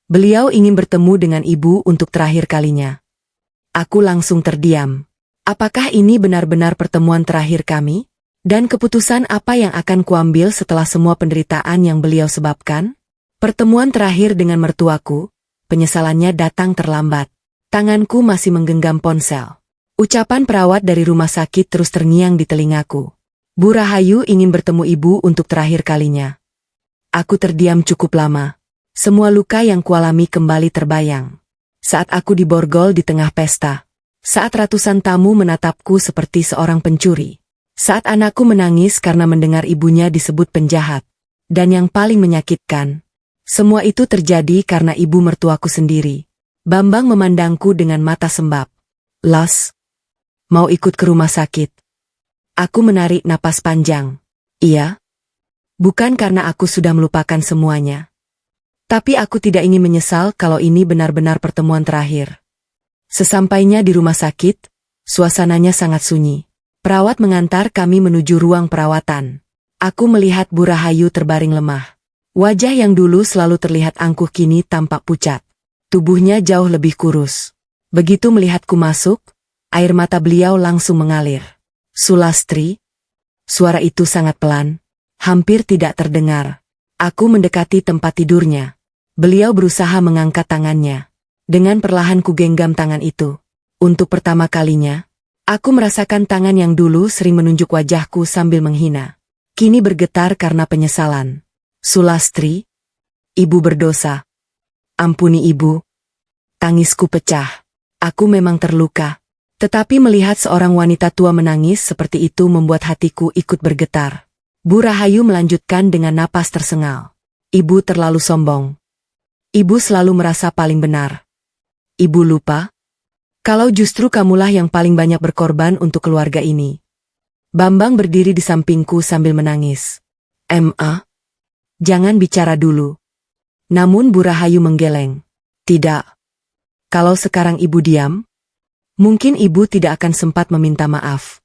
Beliau ingin bertemu dengan Ibu untuk terakhir kalinya. Aku langsung terdiam. Apakah ini benar-benar pertemuan terakhir kami? Dan keputusan apa yang akan kuambil setelah semua penderitaan yang beliau sebabkan? Pertemuan terakhir dengan mertuaku, penyesalannya datang terlambat. Tanganku masih menggenggam ponsel. Ucapan perawat dari rumah sakit terus terngiang di telingaku. Bu Rahayu ingin bertemu ibu untuk terakhir kalinya. Aku terdiam cukup lama. Semua luka yang kualami kembali terbayang. Saat aku diborgol di tengah pesta. Saat ratusan tamu menatapku seperti seorang pencuri. Saat anakku menangis karena mendengar ibunya disebut penjahat. Dan yang paling menyakitkan, semua itu terjadi karena ibu mertuaku sendiri. Bambang memandangku dengan mata sembab. Las, mau ikut ke rumah sakit? Aku menarik napas panjang. Iya. Bukan karena aku sudah melupakan semuanya. Tapi aku tidak ingin menyesal kalau ini benar-benar pertemuan terakhir. Sesampainya di rumah sakit, suasananya sangat sunyi. Perawat mengantar kami menuju ruang perawatan. Aku melihat Bu Rahayu terbaring lemah. Wajah yang dulu selalu terlihat angkuh kini tampak pucat. Tubuhnya jauh lebih kurus. Begitu melihatku masuk, air mata beliau langsung mengalir. Sulastri? Suara itu sangat pelan, hampir tidak terdengar. Aku mendekati tempat tidurnya. Beliau berusaha mengangkat tangannya. Dengan perlahan ku genggam tangan itu. Untuk pertama kalinya, aku merasakan tangan yang dulu sering menunjuk wajahku sambil menghina. Kini bergetar karena penyesalan. Sulastri? Ibu berdosa. Ampuni ibu. Tangisku pecah. Aku memang terluka. Tetapi melihat seorang wanita tua menangis seperti itu membuat hatiku ikut bergetar. Bu Rahayu melanjutkan dengan napas tersengal. Ibu terlalu sombong. Ibu selalu merasa paling benar. Ibu lupa? Kalau justru kamulah yang paling banyak berkorban untuk keluarga ini. Bambang berdiri di sampingku sambil menangis. Jangan bicara dulu. Namun Bu Rahayu menggeleng. Tidak. Kalau sekarang ibu diam, mungkin ibu tidak akan sempat meminta maaf.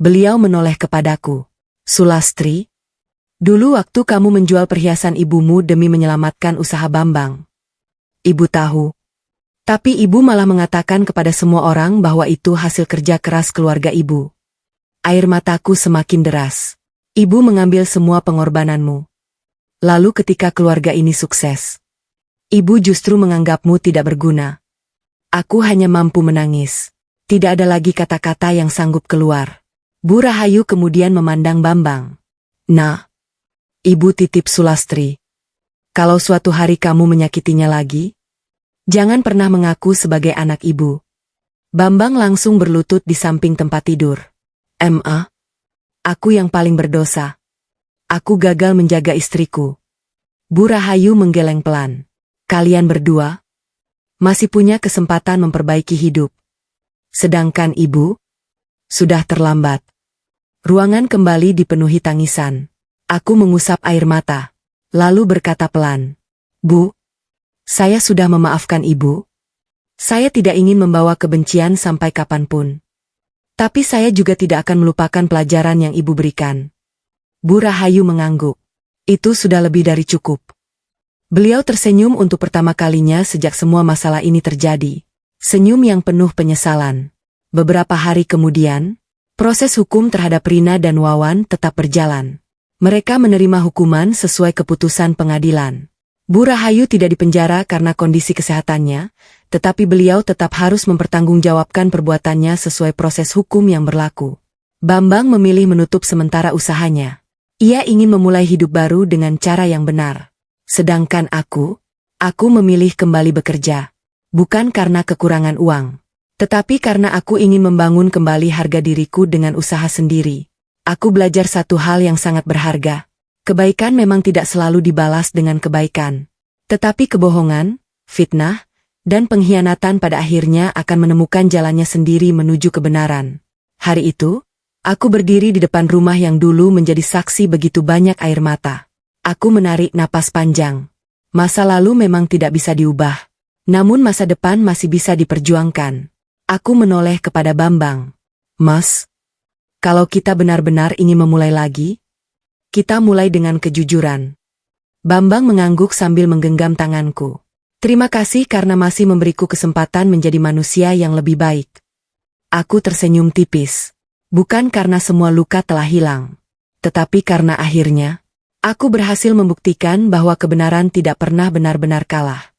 Beliau menoleh kepadaku. Sulastri, dulu waktu kamu menjual perhiasan ibumu demi menyelamatkan usaha Bambang. Ibu tahu. Tapi ibu malah mengatakan kepada semua orang bahwa itu hasil kerja keras keluarga ibu. Air mataku semakin deras. Ibu mengambil semua pengorbananmu. Lalu ketika keluarga ini sukses, ibu justru menganggapmu tidak berguna. Aku hanya mampu menangis. Tidak ada lagi kata-kata yang sanggup keluar. Bu Rahayu kemudian memandang Bambang. Nah, ibu titip Sulastri. Kalau suatu hari kamu menyakitinya lagi, jangan pernah mengaku sebagai anak ibu. Bambang langsung berlutut di samping tempat tidur. Aku yang paling berdosa. Aku gagal menjaga istriku. Bu Rahayu menggeleng pelan. Kalian berdua masih punya kesempatan memperbaiki hidup. Sedangkan ibu, sudah terlambat. Ruangan kembali dipenuhi tangisan. Aku mengusap air mata, lalu berkata pelan. Bu, saya sudah memaafkan ibu. Saya tidak ingin membawa kebencian sampai kapanpun. Tapi saya juga tidak akan melupakan pelajaran yang ibu berikan. Bu Rahayu mengangguk. Itu sudah lebih dari cukup. Beliau tersenyum untuk pertama kalinya sejak semua masalah ini terjadi. Senyum yang penuh penyesalan. Beberapa hari kemudian, proses hukum terhadap Rina dan Wawan tetap berjalan. Mereka menerima hukuman sesuai keputusan pengadilan. Bu Rahayu tidak dipenjara karena kondisi kesehatannya, tetapi beliau tetap harus mempertanggungjawabkan perbuatannya sesuai proses hukum yang berlaku. Bambang memilih menutup sementara usahanya. Ia ingin memulai hidup baru dengan cara yang benar. Sedangkan aku memilih kembali bekerja. Bukan karena kekurangan uang, tetapi karena aku ingin membangun kembali harga diriku dengan usaha sendiri. Aku belajar satu hal yang sangat berharga. Kebaikan memang tidak selalu dibalas dengan kebaikan. Tetapi kebohongan, fitnah, dan pengkhianatan pada akhirnya akan menemukan jalannya sendiri menuju kebenaran. Hari itu, aku berdiri di depan rumah yang dulu menjadi saksi begitu banyak air mata. Aku menarik napas panjang. Masa lalu memang tidak bisa diubah. Namun masa depan masih bisa diperjuangkan. Aku menoleh kepada Bambang. Mas, kalau kita benar-benar ingin memulai lagi, kita mulai dengan kejujuran. Bambang mengangguk sambil menggenggam tanganku. Terima kasih karena masih memberiku kesempatan menjadi manusia yang lebih baik. Aku tersenyum tipis. Bukan karena semua luka telah hilang, tetapi karena akhirnya aku berhasil membuktikan bahwa kebenaran tidak pernah benar-benar kalah.